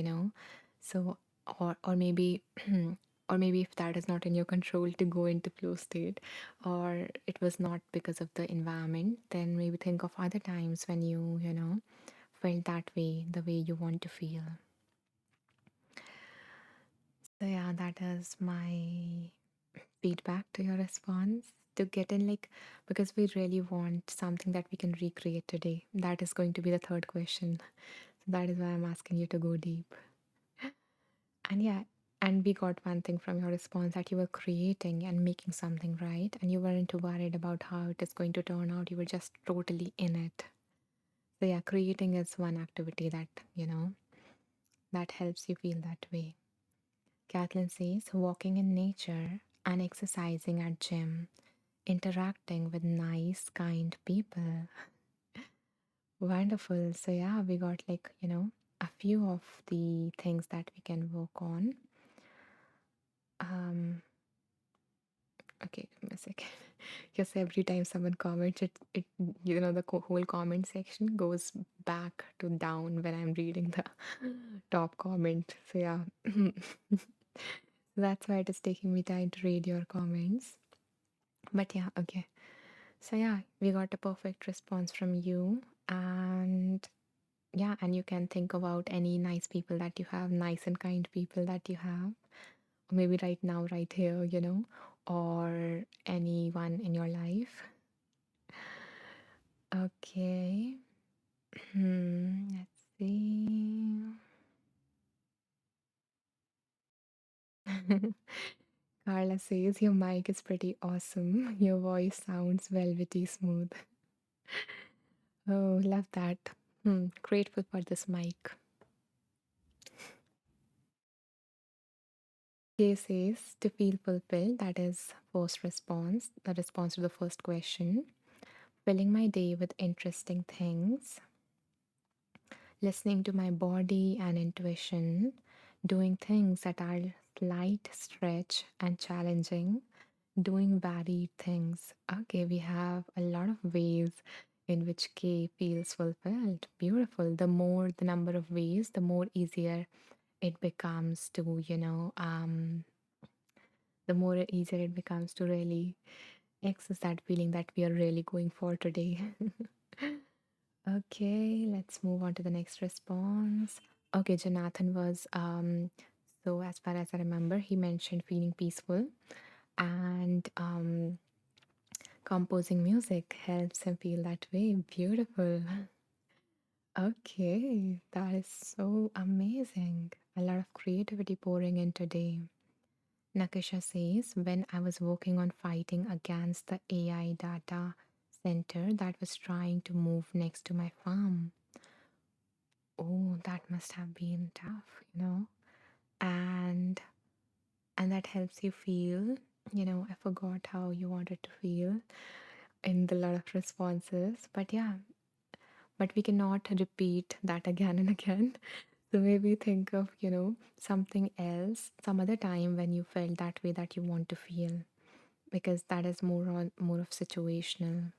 So, or maybe, or maybe if that is not in your control to go into flow state, or it was not because of the environment, then maybe think of other times when you felt that way, the way you want to feel. So yeah, that is my feedback to your response to get in, like, because we really want something that we can recreate today. That is going to be the third question. So that is why I'm asking you to go deep. And yeah, and we got one thing from your response, that you were creating and making something, right? And you weren't too worried about how it is going to turn out. You were just totally in it. So yeah, creating is one activity that helps you feel that way. Kathleen says walking in nature and exercising at gym, interacting with nice, kind people. Wonderful. So yeah, we got a few of the things that we can work on. Um, okay, give me a second. Because every time someone comments, it the whole comment section goes back to down when I'm reading the top comment. So yeah, that's why it is taking me time to read your comments. But yeah, okay. So yeah, we got a perfect response from you. And yeah, and you can think about any nice people that you have, nice and kind people that you have. Or maybe right now, right here, or anyone in your life. Okay. Let's see. Carla says your mic is pretty awesome. Your voice sounds velvety smooth. Oh, love that. Grateful for this mic. Jay says to feel fulfilled, that is first response, the response to the first question. Filling my day with interesting things, listening to my body and intuition, doing things that are light, stretch, and challenging, doing varied things. Okay, we have a lot of ways in which K feels fulfilled. Beautiful. The more the number of ways, the more easier it becomes to, the more easier it becomes to really access that feeling that we are really going for today. Okay, let's move on to the next response. Okay, Jonathan was so as far as I remember, he mentioned feeling peaceful and composing music helps him feel that way. Beautiful. Okay, that is so amazing. A lot of creativity pouring in today. Nakisha says, when I was working on fighting against the AI data center that was trying to move next to my farm. Oh, that must have been tough. And that helps you feel, I forgot how you wanted to feel in the lot of responses. But yeah, but we cannot repeat that again and again. So maybe think of, something else, some other time when you felt that way that you want to feel, because that is more of situational.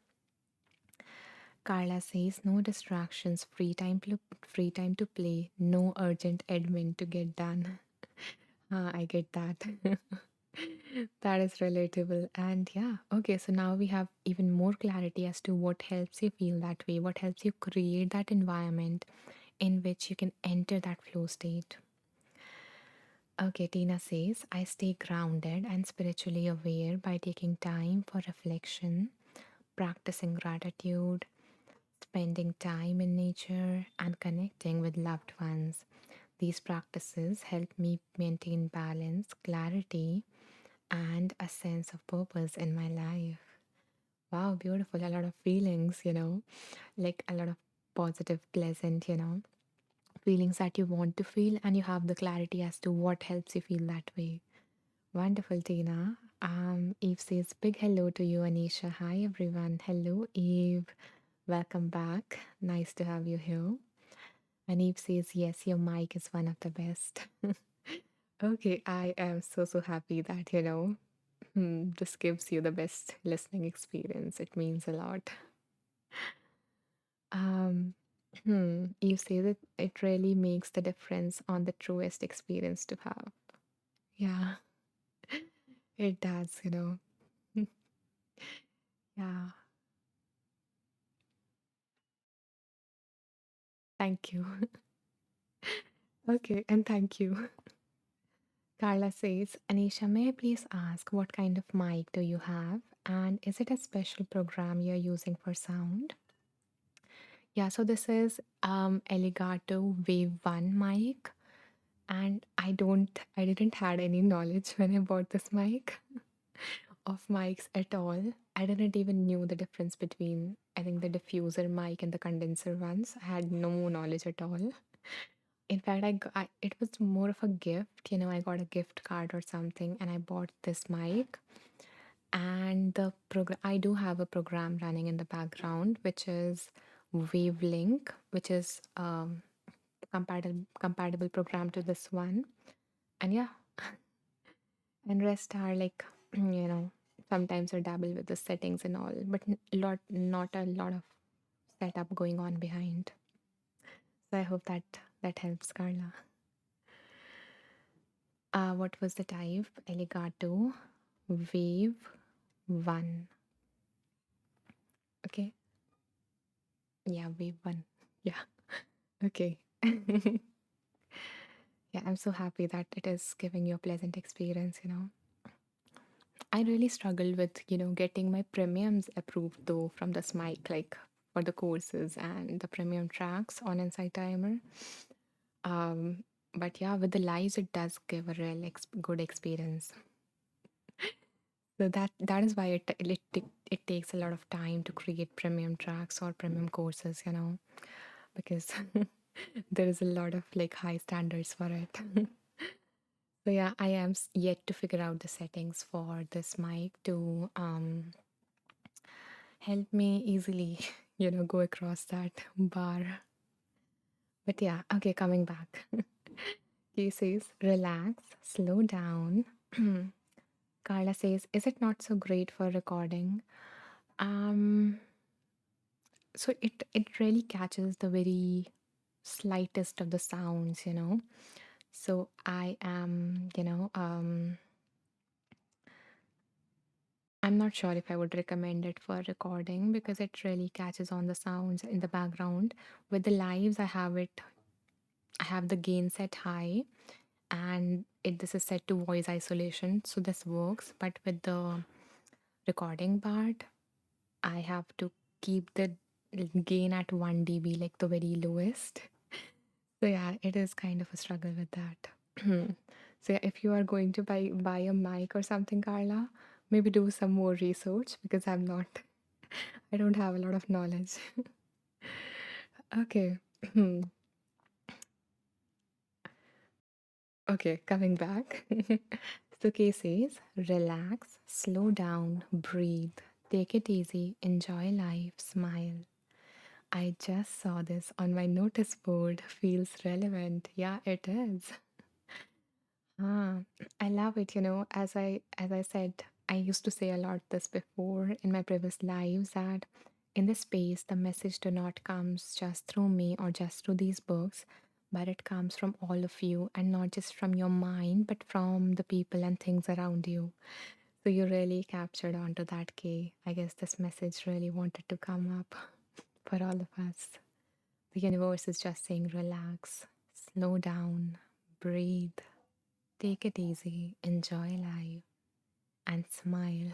Carla says no distractions, free time to play, no urgent admin to get done. I get that. That is relatable. And yeah, okay, so now we have even more clarity as to what helps you feel that way, what helps you create that environment in which you can enter that flow state. Okay, Tina says, I stay grounded and spiritually aware by taking time for reflection, practicing gratitude, spending time in nature, and connecting with loved ones. These practices help me maintain balance, clarity, and a sense of purpose in my life. Wow, beautiful. A lot of feelings, like a lot of positive, pleasant, feelings that you want to feel, and you have the clarity as to what helps you feel that way. Wonderful, Tina. Eve says, big hello to you, Anisha. Hi, everyone. Hello, Eve. Welcome back. Nice to have you here. And Eve says, yes, your mic is one of the best. Okay, I am so happy that, this gives you the best listening experience. It means a lot. Um, you say that it really makes the difference on the truest experience to have. Yeah, it does. Yeah, thank you. Okay, and thank you. Carla says, Anisha, may I please ask what kind of mic do you have? And is it a special program you're using for sound? Yeah, so this is Elgato Wave 1 mic. And I didn't had any knowledge when I bought this mic of mics at all. I didn't even knew the difference between, I think, the diffuser mic and the condenser ones. I had no knowledge at all. In fact, it was more of a gift. I got a gift card or something, and I bought this mic. And the program, I do have a program running in the background, which is Wavelink, which is compatible program to this one. And yeah, and rest are like, sometimes I dabble with the settings and all, but not a lot of setup going on behind. So I hope that helps, Carla. What was the type? Elgato Wave 1. Okay. Yeah, Wave 1. Yeah. Okay. Yeah, I'm so happy that it is giving you a pleasant experience. I really struggled with, getting my premiums approved though from this mic, like for the courses and the premium tracks on Insight Timer. Um, but yeah, with the lives, it does give a real good experience. So that is why it takes a lot of time to create premium tracks or premium courses, because there is a lot of like high standards for it. So yeah, I am yet to figure out the settings for this mic to help me easily, go across that bar. But yeah, okay, coming back. He says, relax, slow down. Carla says, is it not so great for recording? Um, so it really catches the very slightest of the sounds. So I am, I'm not sure if I would recommend it for recording because it really catches on the sounds in the background. With the lives, I have the gain set high and this is set to voice isolation, so this works. But with the recording part, I have to keep the gain at 1 dB, like the very lowest. So yeah, it is kind of a struggle with that. So yeah, if you are going to buy a mic or something, Carla, maybe do some more research because I don't have a lot of knowledge. Okay. Okay, coming back. So Kay says, relax, slow down, breathe, take it easy, enjoy life, smile. I just saw this on my notice board. Feels relevant. Yeah, it is. Ah, I love it. As I said, I used to say a lot this before in my previous lives that in this space the message do not comes just through me or just through these books, but it comes from all of you and not just from your mind, but from the people and things around you. So you really captured onto that, Kay. I guess this message really wanted to come up for all of us. The universe is just saying relax, slow down, breathe. Take it easy, enjoy life, and smile.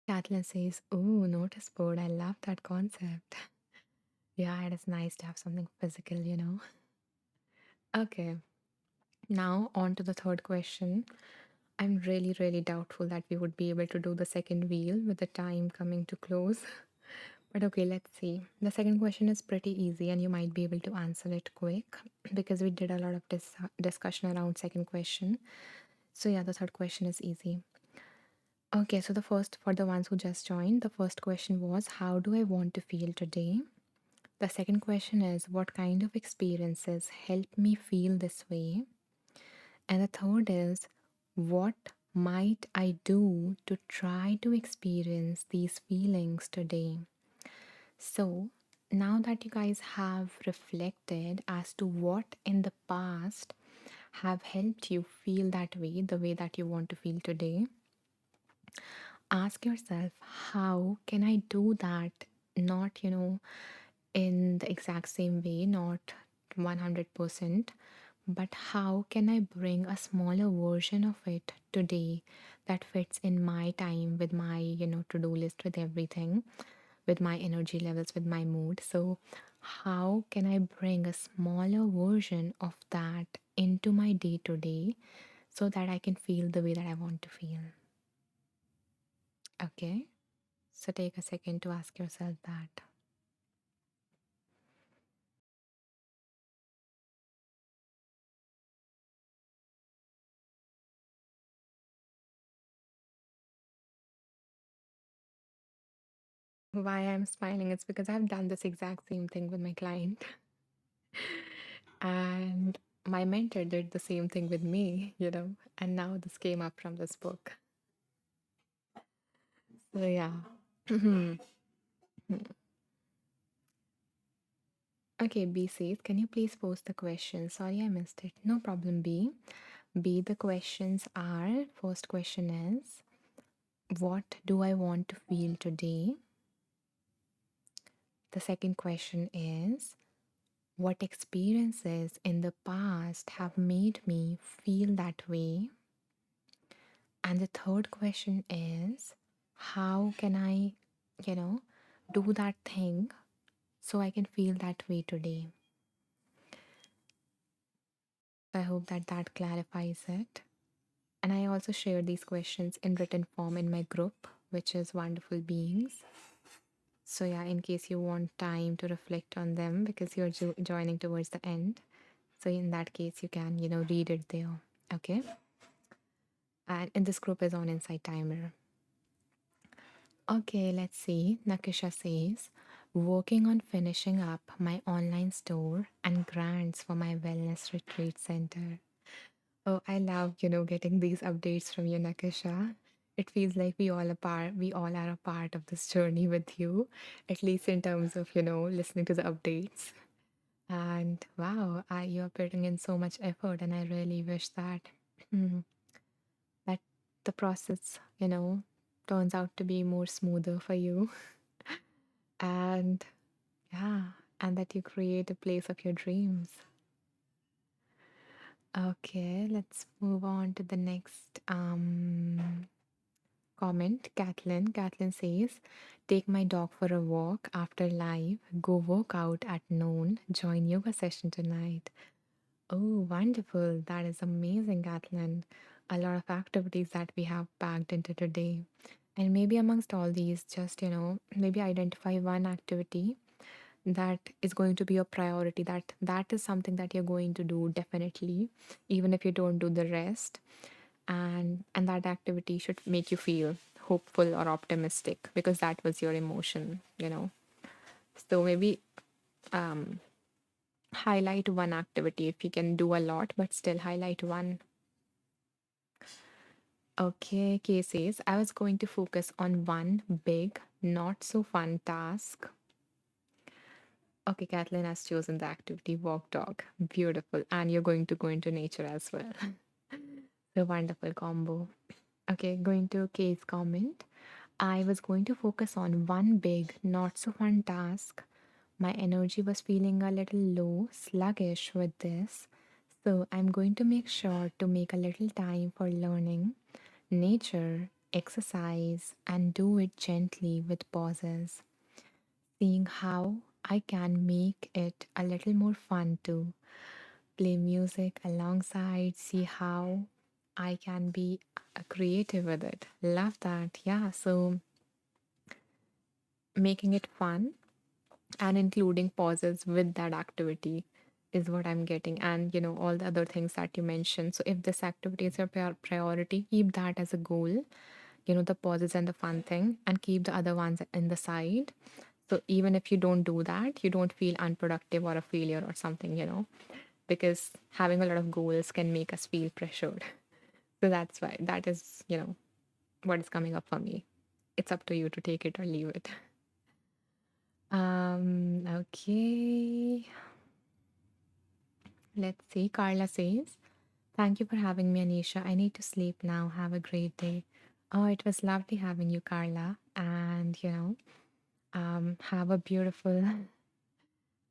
Kathleen says, ooh, notice board. I love that concept. Yeah, it is nice to have something physical. Okay, now on to the third question. I'm really, really doubtful that we would be able to do the second wheel with the time coming to close. But okay, let's see. The second question is pretty easy and you might be able to answer it quick because we did a lot of discussion around second question. So yeah, the third question is easy. Okay, so the first, for the ones who just joined, the first question was, how do I want to feel today? The second question is, what kind of experiences help me feel this way? And the third is, what might I do to try to experience these feelings today? So, now that you guys have reflected as to what in the past have helped you feel that way, the way that you want to feel today, ask yourself, how can I do that? Not, in the exact same way, not 100%, but how can I bring a smaller version of it today that fits in my time with my, to do list, with everything, with my energy levels, with my mood? So, how can I bring a smaller version of that into my day to day so that I can feel the way that I want to feel? Okay, so take a second to ask yourself that. Why I'm smiling is because I've done this exact same thing with my client. And my mentor did the same thing with me, and now this came up from this book. So, yeah. Okay, B says, can you please post the question? Sorry, I missed it. No problem, B. B, the questions are, first question is, what do I want to feel today? The second question is, what experiences in the past have made me feel that way? And the third question is, how can I, you know, do that thing so I can feel that way today? I hope that that clarifies it. And I also share these questions in written form in my group, which is Wonderful Beings. So, yeah, in case you want time to reflect on them because you're joining towards the end. So, in that case, you can, read it there. Okay. And this group is on Insight Timer. Okay, let's see. Nakisha says, working on finishing up my online store and grants for my wellness retreat center. Oh, I love, getting these updates from you, Nakisha. It feels like we all are a part of this journey with you, at least in terms of, listening to the updates. And wow, you're putting in so much effort, and I really wish that that the process, turns out to be more smoother for you. And yeah, and that you create a place of your dreams. Okay, let's move on to the next comment. Kathleen says, take my dog for a walk after live, go work out at noon, join yoga session tonight. Oh, wonderful. That is amazing, Kathleen. A lot of activities that we have packed into today. And maybe amongst all these, just, maybe identify one activity that is going to be a priority, that is something that you're going to do definitely, even if you don't do the rest. And that activity should make you feel hopeful or optimistic because that was your emotion. So maybe highlight one activity if you can do a lot, but still highlight one. Okay, Kay says, I was going to focus on one big, not so fun task. Okay, Kathleen has chosen the activity walk dog. Beautiful. And you're going to go into nature as well. The wonderful combo. Okay, going to Kay's comment. I was going to focus on one big, not so fun task. My energy was feeling a little low, sluggish with this. So I'm going to make sure to make a little time for learning, nature, exercise, and do it gently with pauses. Seeing how I can make it a little more fun to play music alongside, see how I can be creative with it. Love that. Yeah, so making it fun and including pauses with that activity is what I'm getting. And, all the other things that you mentioned. So if this activity is your priority, keep that as a goal, the pauses and the fun thing, and keep the other ones in the side So even if you don't do that, you don't feel unproductive or a failure or something, because having a lot of goals can make us feel pressured. So that's why that is what is coming up for me. It's up to you to take it or leave it. Okay. Let's see. Carla says, thank you for having me, Anisha. I need to sleep now. Have a great day. Oh, it was lovely having you, Carla. And have a beautiful,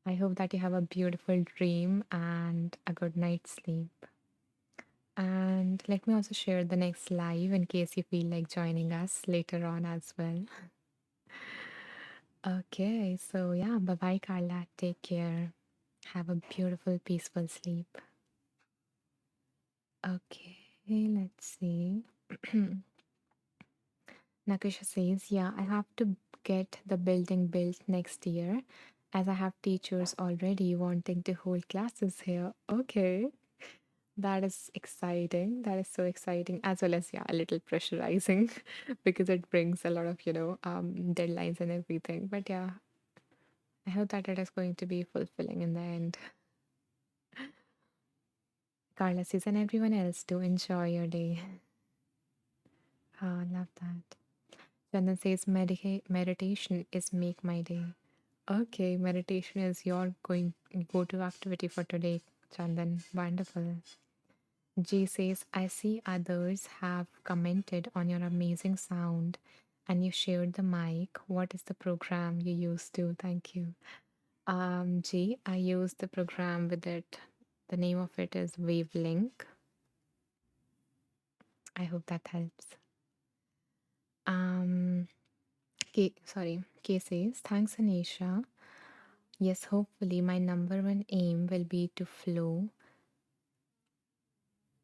I hope that you have a beautiful dream and a good night's sleep. And let me also share the next live in case you feel like joining us later on as well. Okay, so yeah, bye bye, Carla. Take care. Have a beautiful, peaceful sleep. Okay, let's see. Nakisha says, yeah, I have to get the building built next year as I have teachers already wanting to hold classes here. Okay, that is exciting. That is so exciting, as well as, yeah, a little pressurizing because it brings a lot of deadlines and everything. But yeah, I hope that it is going to be fulfilling in the end. Carla says, and everyone else, do enjoy your day. Oh, I love that. Chandan says, meditation is make my day. Okay, meditation is your going go-to activity for today, Chandan. Wonderful. G says, I see others have commented on your amazing sound and you shared the mic. What is the program you use to? Thank you. G, I use the program with it. The name of it is Wavelink. I hope that helps. Um, K says, thanks, Anisha. Yes, hopefully my number one aim will be to flow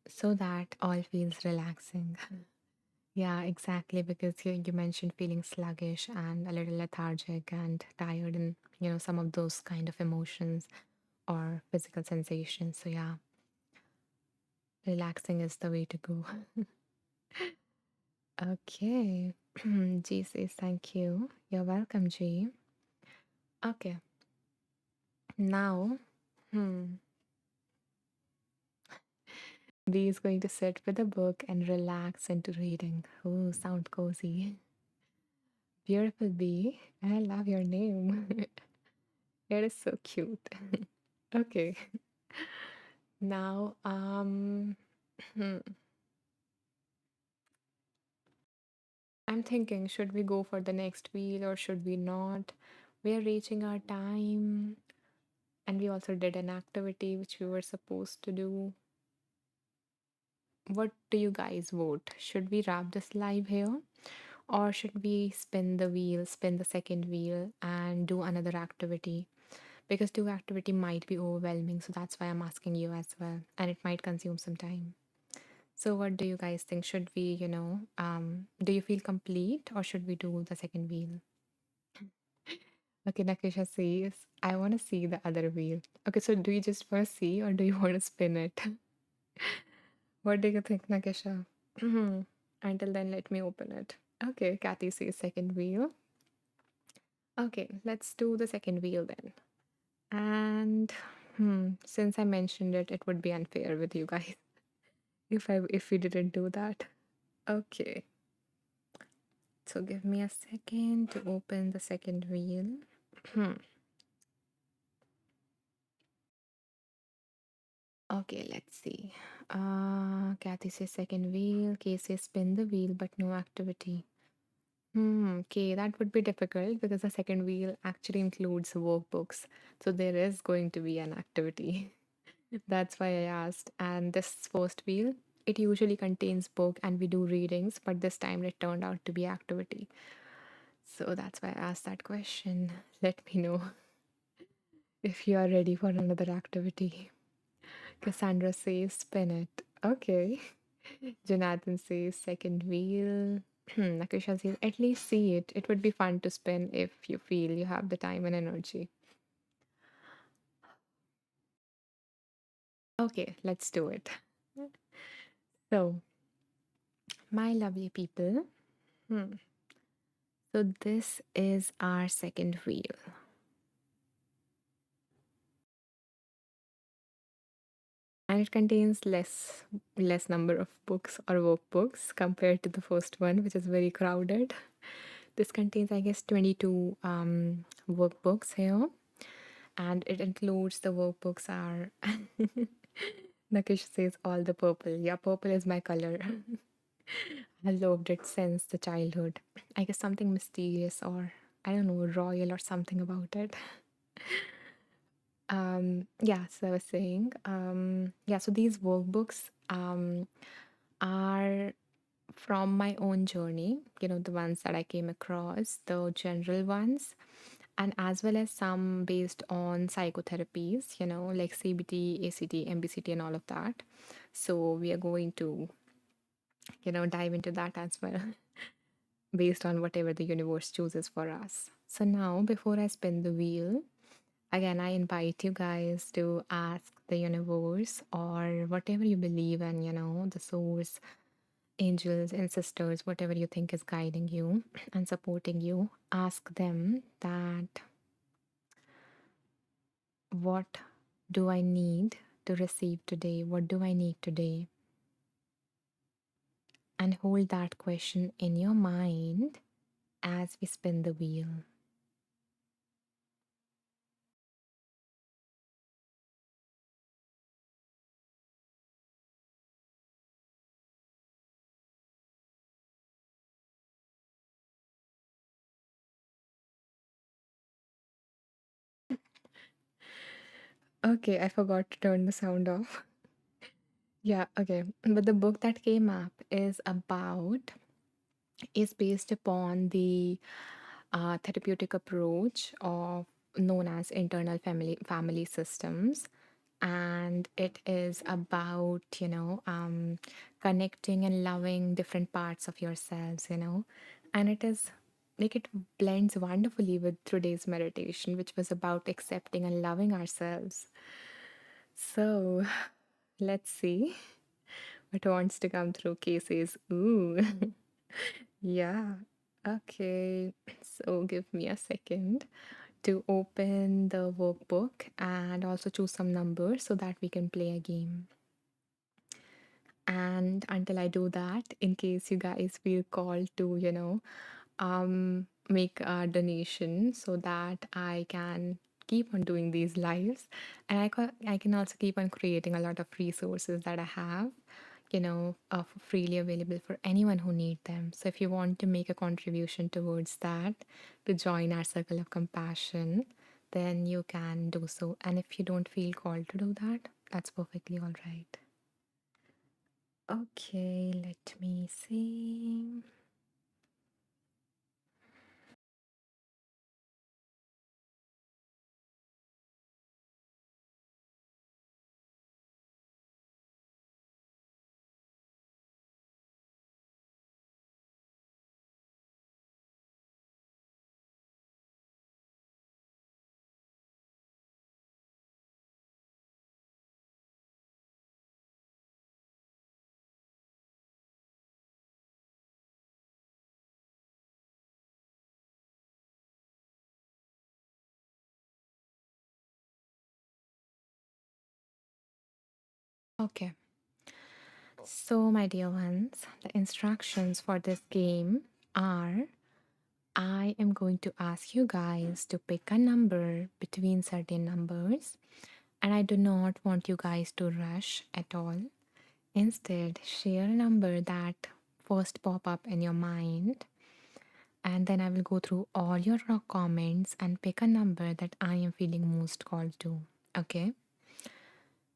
so that all feels relaxing. Yeah, exactly. Because you mentioned feeling sluggish and a little lethargic and tired, and some of those kind of emotions or physical sensations. So, yeah, relaxing is the way to go. Okay. G says thank you. You're welcome, G. Okay. Now, hmm, B is going to sit with a book and relax into reading. Oh, sound cozy. Beautiful B. I love your name. It is so cute. Okay. Now, hmm, I'm thinking, should we go for the next wheel or should we not? We are reaching our time, and we also did an activity which we were supposed to do. What do you guys vote? Should we wrap this live here? Or should we spin the second wheel, and do another activity? Because two activity might be overwhelming, so that's why I'm asking you as well, and it might consume some time. So what do you guys think? Should we, do you feel complete or should we do the second wheel? Okay, Nakisha says, I want to see the other wheel. Okay, so do you just want to see or do you want to spin it? What do you think, Nakisha? Until then, let me open it. Okay, Kathy says second wheel. Okay, let's do the second wheel then. And since I mentioned it, it would be unfair with you guys if we didn't do that. Okay, so give me a second to open the second wheel. Okay, let's see. Kathy says second wheel. Kay says spin the wheel, but no activity. Okay, that would be difficult because the second wheel actually includes workbooks. So there is going to be an activity. That's why I asked. And this first wheel, it usually contains book and we do readings, but this time it turned out to be activity. So that's why I asked that question. Let me know if you are ready for another activity. Cassandra says spin it. Okay. Jonathan says second wheel. Nakisha says at least see it. It would be fun to spin if you feel you have the time and energy. Okay, let's do it. So, my lovely people. Hmm. So this is our second wheel, and it contains less number of books or workbooks compared to the first one, which is very crowded. This contains, I guess, 22 workbooks here, and it includes the workbooks are. Nakish says all the purple. Yeah, purple is my color. I loved it since the childhood. I guess something mysterious or I don't know, royal or something about it. Yeah, so I was saying, yeah, so these workbooks are from my own journey, the ones that I came across, the general ones, and as well as some based on psychotherapies, like CBT, ACT, MBCT, and all of that. So we are going to, dive into that as well, based on whatever the universe chooses for us. So now, before I spin the wheel, again, I invite you guys to ask the universe or whatever you believe in, the source, angels, ancestors, whatever you think is guiding you and supporting you. Ask them that what do I need to receive today? What do I need today? And hold that question in your mind as we spin the wheel. Okay, I forgot to turn the sound off. Yeah, okay. But the book that came up is based upon the therapeutic approach of known as internal family systems, and it is about connecting and loving different parts of yourselves, and it is like it blends wonderfully with today's meditation, which was about accepting and loving ourselves. So let's see what wants to come through. Cases, ooh. Yeah. Okay. So give me a second to open the workbook and also choose some numbers so that we can play a game. And until I do that, in case you guys feel called to, make a donation so that I can keep on doing these lives, and I can also keep on creating a lot of resources that I have, freely available for anyone who need them. So if you want to make a contribution towards that, to join our circle of compassion, then you can do so. And if you don't feel called to do that, that's perfectly all right. Okay, let me see. Okay, so my dear ones, the instructions for this game are I am going to ask you guys to pick a number between certain numbers, and I do not want you guys to rush at all. Instead, share a number that first pop up in your mind, and then I will go through all your rock comments and pick a number that I am feeling most called to. Okay?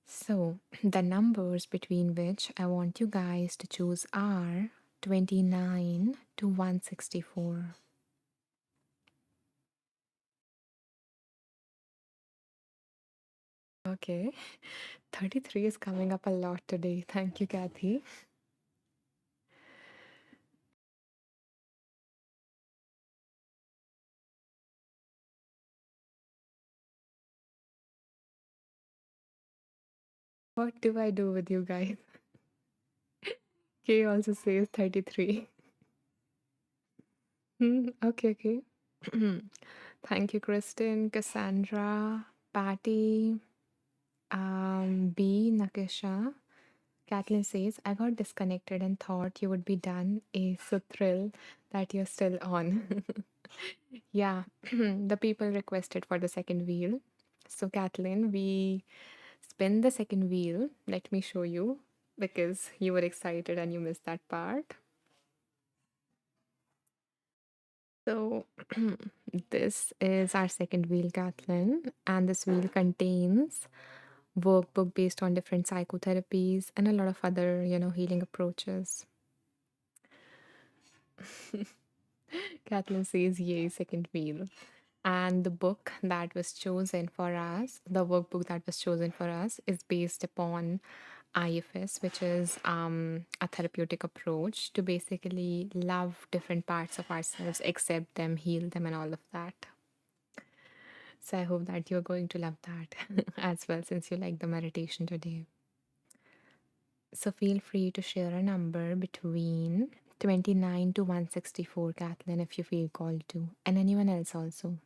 So, the numbers between which I want you guys to choose are 29 to 164. Okay, 33 is coming up a lot today. Thank you, Kathy. What do I do with you guys? Kay also says 33. Okay, okay. Thank you, Kristen, Cassandra, Patty, B, Nakisha. Kathleen says, I got disconnected and thought you would be done. A so thrill that you're still on. Yeah, the people requested for the second wheel. So, Kathleen, we spin the second wheel. Let me show you because you were excited and you missed that part. So, this is our second wheel, Kathleen, and this wheel contains workbook based on different psychotherapies and a lot of other, healing approaches. Kathleen says, yay, second wheel. And the book that was chosen for us, the workbook that was chosen for us, is based upon IFS, which is a therapeutic approach to basically love different parts of ourselves, accept them, heal them, and all of that. So I hope that you're going to love that as well, since you like the meditation today. So feel free to share a number between 29 to 164, Kathleen, if you feel called to, and anyone else also.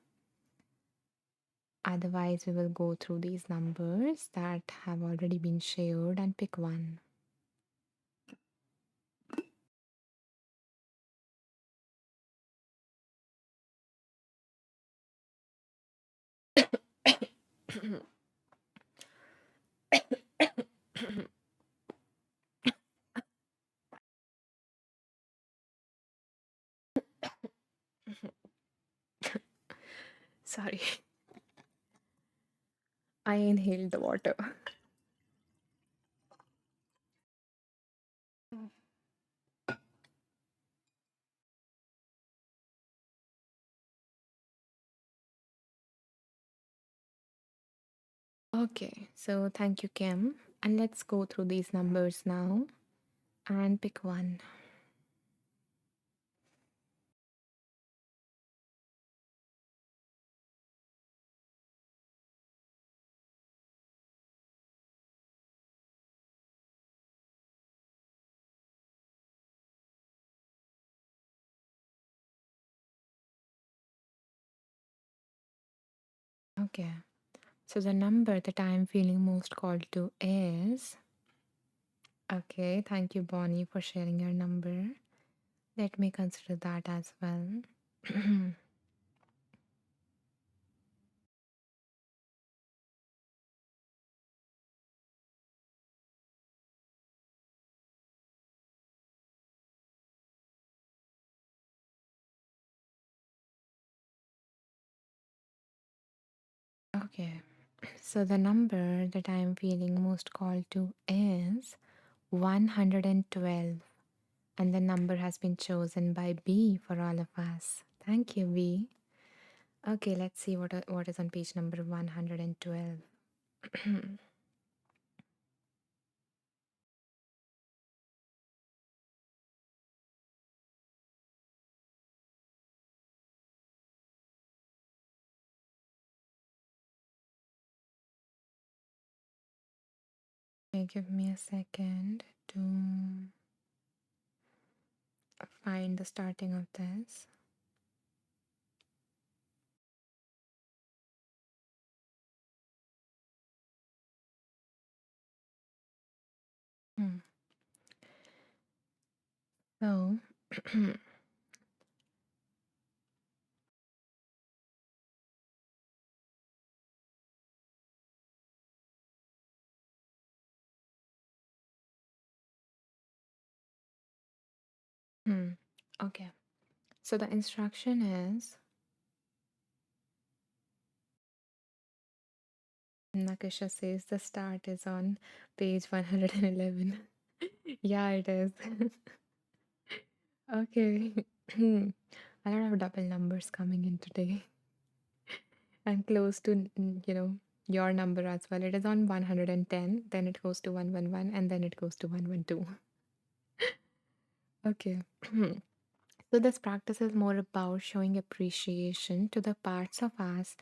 Otherwise, we will go through these numbers that have already been shared and pick one. Sorry, I inhaled the water. Okay, so thank you, Kim. And let's go through these numbers now and pick one. Okay, so the number that I'm feeling most called to is. Okay, thank you, Bonnie, for sharing your number. Let me consider that as well. Okay, so the number that I am feeling most called to is 112, and the number has been chosen by B for all of us. Thank you, B. Okay, let's see what is on page number 112. Okay, give me a second to find the starting of this. Hmm. So, hmm. Okay. So the instruction is Nakasha says the start is on page 111. Yeah, it is. Okay. A lot of double numbers coming in today and close to, your number as well. It is on 110, then it goes to 111, and then it goes to 112. Okay. So this practice is more about showing appreciation to the parts of us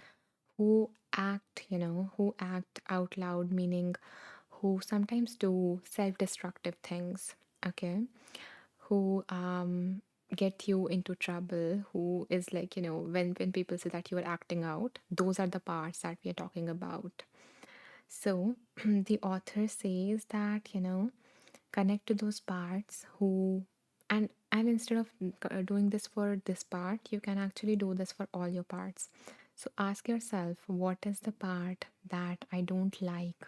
who act, who act out loud, meaning who sometimes do self destructive things, okay? Who get you into trouble, who is like, when people say that you are acting out, those are the parts that we are talking about. So the author says that, connect to those parts who, and instead of doing this for this part, you can actually do this for all your parts. So ask yourself, what is the part that I don't like?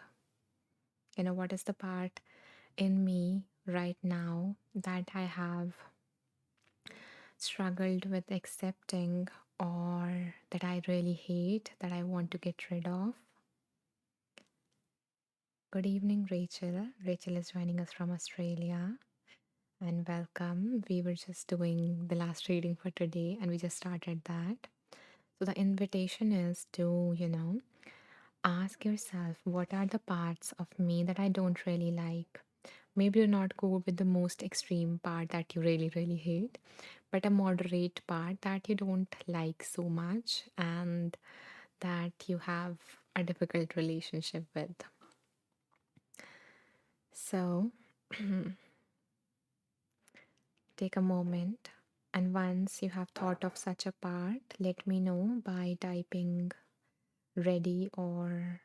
What is the part in me right now that I have struggled with accepting, or that I really hate, that I want to get rid of? Good evening, Rachel. Rachel is joining us from Australia, and welcome. We were just doing the last reading for today and we just started that. So, the invitation is to, ask yourself, what are the parts of me that I don't really like? Maybe do not go with the most extreme part that you really, really hate, but a moderate part that you don't like so much and that you have a difficult relationship with. So, take a moment, and once you have thought of such a part, let me know by typing ready, or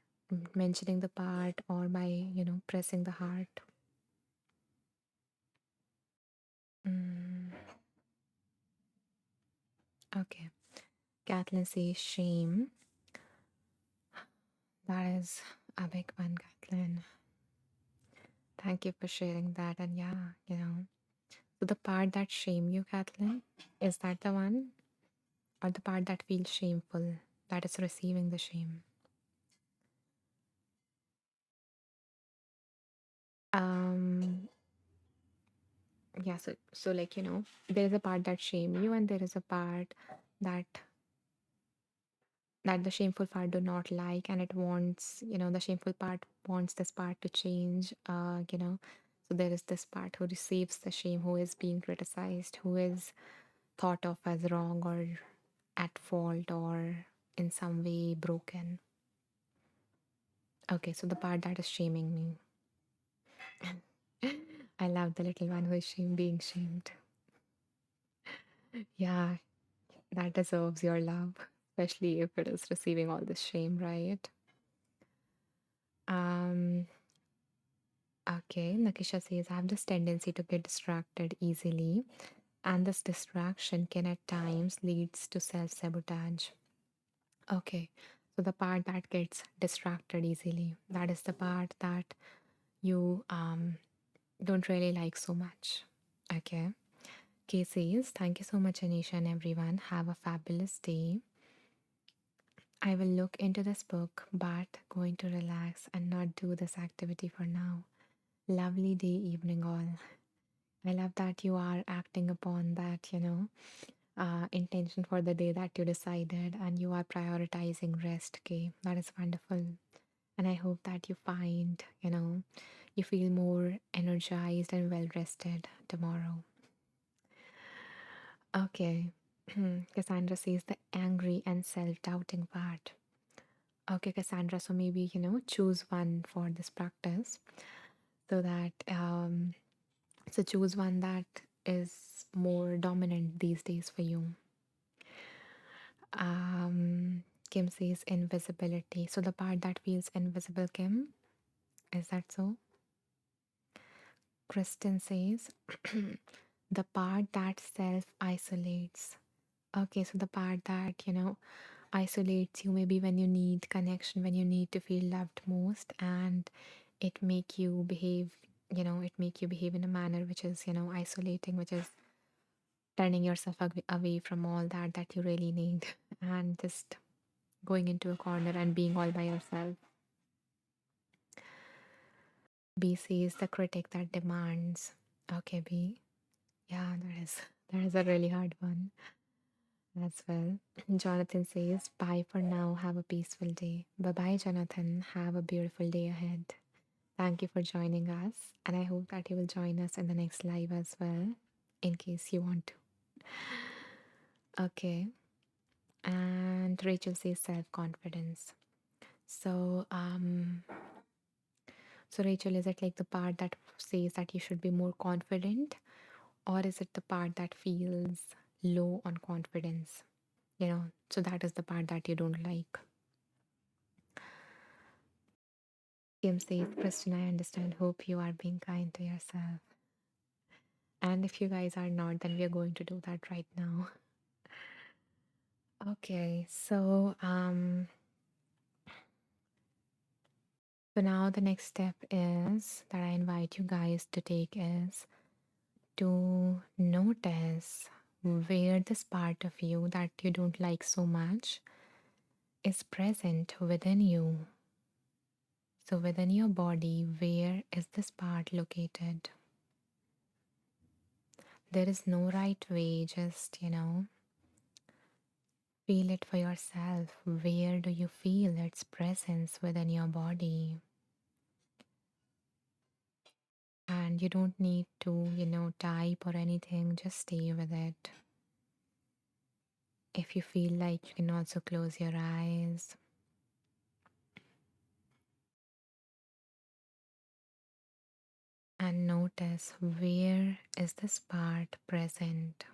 mentioning the part, or by, pressing the heart. Mm, okay. Kathleen says shame. That is a big one, Kathleen. Thank you for sharing that. And yeah, so the part that shame you, Kathleen, is that the one, or the part that feels shameful, that is receiving the shame? Um, yeah, so like, there is a part that shame you, and there is a part that the shameful part do not like, and it wants, the shameful part wants this part to change, so there is this part who receives the shame, who is being criticized, who is thought of as wrong, or at fault, or in some way broken. Okay, so the part that is shaming me. I love the little one who is being shamed. Yeah, that deserves your love, especially if it is receiving all this shame, right? Um, okay, Nakisha says, I have this tendency to get distracted easily, and this distraction can at times leads to self-sabotage. Okay, so the part that gets distracted easily, that is the part that you don't really like so much. Okay. Kay says, thank you so much, Anisha, and everyone. Have a fabulous day. I will look into this book, but going to relax and not do this activity for now. Lovely day, evening, all. I love that you are acting upon that, intention for the day that you decided, and you are prioritizing rest, okay? That is wonderful. And I hope that you find, you feel more energized and well rested tomorrow. Okay. Cassandra says the angry and self doubting part. Okay, Cassandra, so maybe, choose one for this practice, so that, so choose one that is more dominant these days for you. Kim says invisibility. So the part that feels invisible, Kim, is that so? Kristen says the part that self isolates. Okay, so the part that, isolates you maybe when you need connection, when you need to feel loved most, and it make you behave, it make you behave in a manner which is, isolating, which is turning yourself away from all that you really need, and just going into a corner and being all by yourself. B says the critic that demands. Okay, B. Yeah, that is a really hard one as well. Jonathan says, bye for now. Have a peaceful day. Bye bye, Jonathan. Have a beautiful day ahead. Thank you for joining us, and I hope that you will join us in the next live as well, in case you want to. Okay. And Rachel says self confidence. So, so Rachel, is it like the part that says that you should be more confident, Or is it the part that feels low on confidence? So that is the part that you don't like. Kim says, Kristen, I understand. Hope you are being kind to yourself. And if you guys are not, then we are going to do that right now. Okay, so now the next step is that I invite you guys to take is to notice where this part of you that you don't like so much is present within you. So within your body, where is this part located? There is no right way, just, feel it for yourself. Where do you feel its presence within your body? And you don't need to, type or anything, just stay with it. If you feel like, you can also close your eyes and notice where is this part present.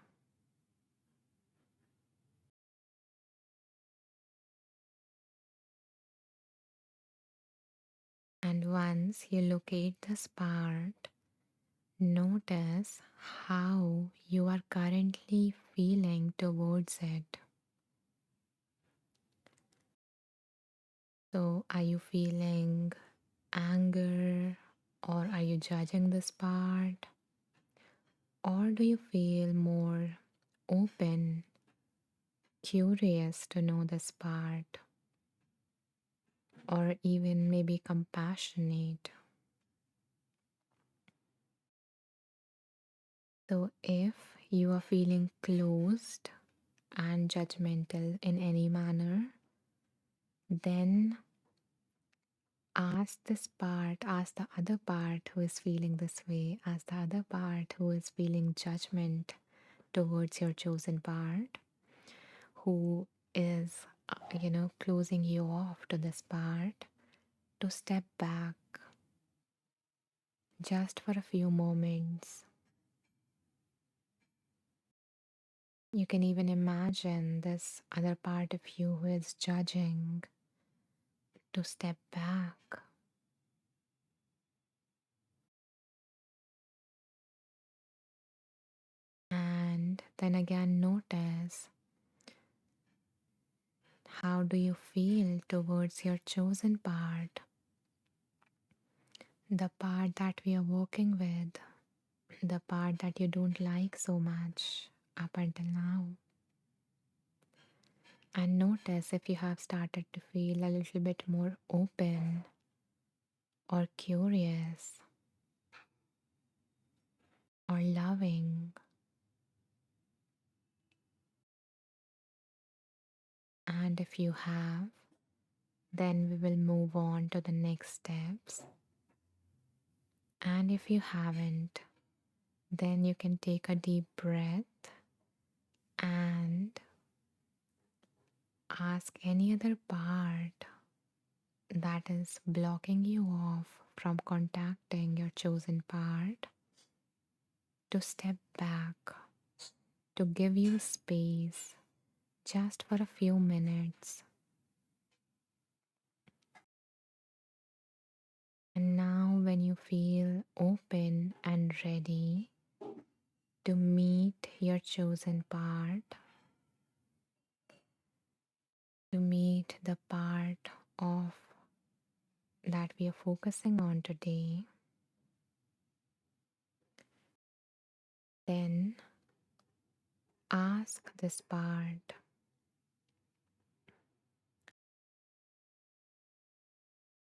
And once you locate this part, notice how you are currently feeling towards it. So, are you feeling anger, or are you judging this part? Or do you feel more open, curious to know this part, or even maybe compassionate? So, if you are feeling closed and judgmental in any manner, then ask the other part who is feeling this way, ask the other part who is feeling judgment towards your chosen part, who is, closing you off to this part, to step back just for a few moments. You can even imagine this other part of you who is judging to step back and then again notice how do you feel towards your chosen part, the part that we are working with, the part that you don't like so much up until now. And notice if you have started to feel a little bit more open or curious or loving. And if you have, then we will move on to the next steps. And if you haven't, then you can take a deep breath and ask any other part that is blocking you off from contacting your chosen part to step back, to give you space just for a few minutes. And now, when you feel open and ready to meet your chosen part, to meet the part of that we are focusing on today, then ask this part,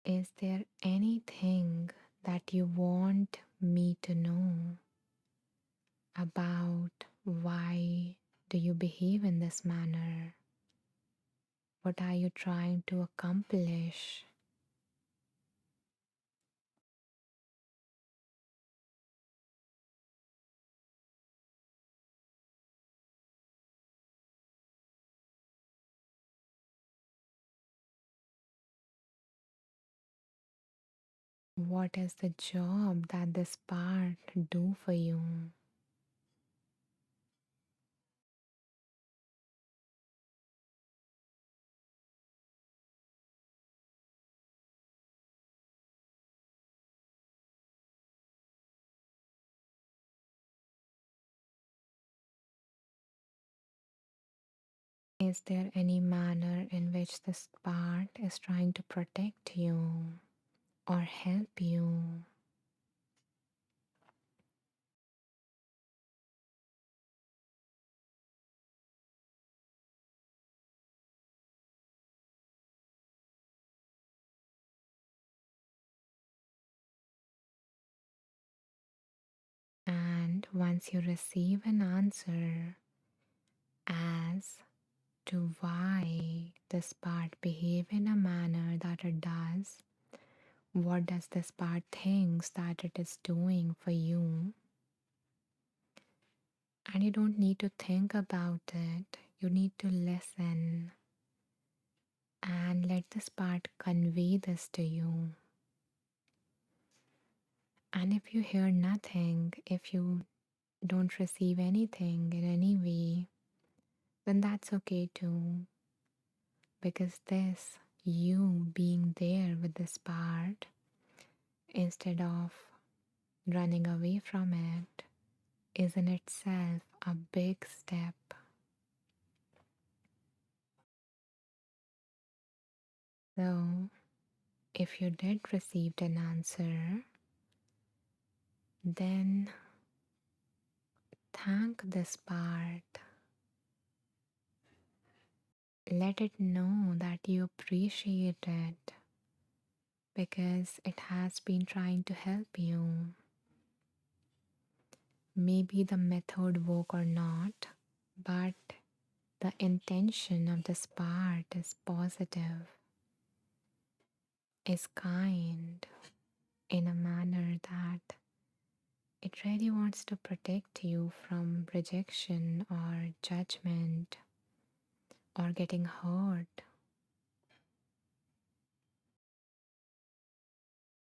is there anything that you want me to know about why do you behave in this manner? What are you trying to accomplish? What is the job that this part do for you? Is there any manner in which this part is trying to protect you or help you? And once you receive an answer as to why this part behave in a manner that it does, what does this part thinks that it is doing for you, and you don't need to think about it, you need to listen and let this part convey this to you. And if you hear nothing, if you don't receive anything in any way, then that's okay too, because this, you being there with this part instead of running away from it, is in itself a big step. So, if you did receive an answer, then thank this part. Let it know that you appreciate it because it has been trying to help you. Maybe the method work or not, but the intention of this part is positive, is kind in a manner that it really wants to protect you from rejection or judgment or getting hurt.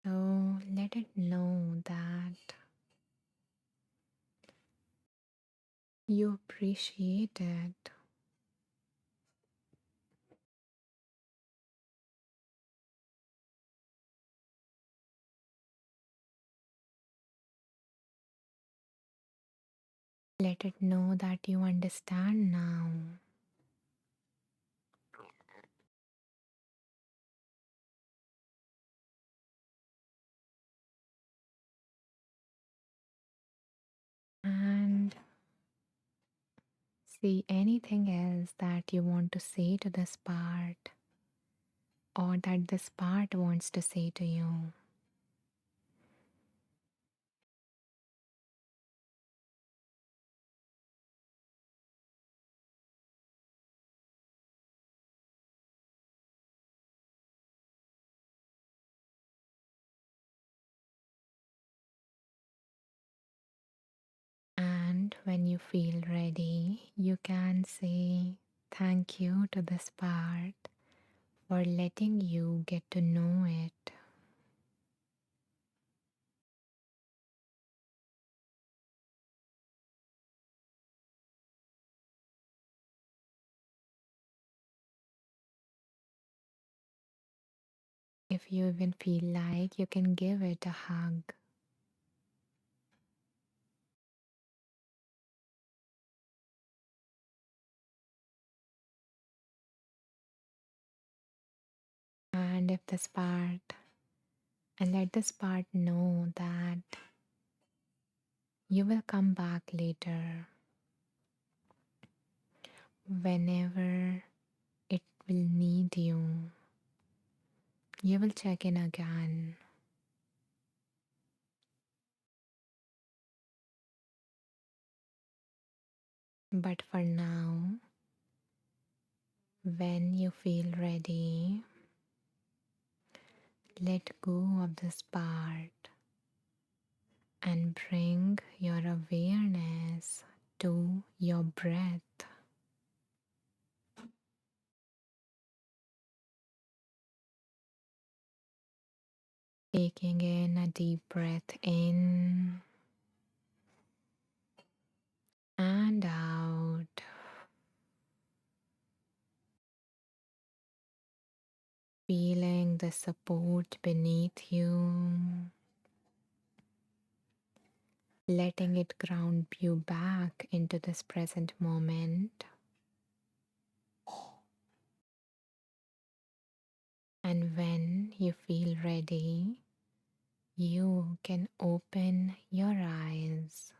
So let it know that you appreciate it. Let it know that you understand now. And see anything else that you want to say to this part or that this part wants to say to you. And when you feel ready, you can say thank you to this part for letting you get to know it. If you even feel like, you can give it a hug. And if this part, and let this part know that you will come back later whenever it will need you. You will check in again. But for now, when you feel ready, let go of this part and bring your awareness to your breath. Taking in a deep breath in and out. Feeling the support beneath you, letting it ground you back into this present moment. you feel ready, you can open your eyes.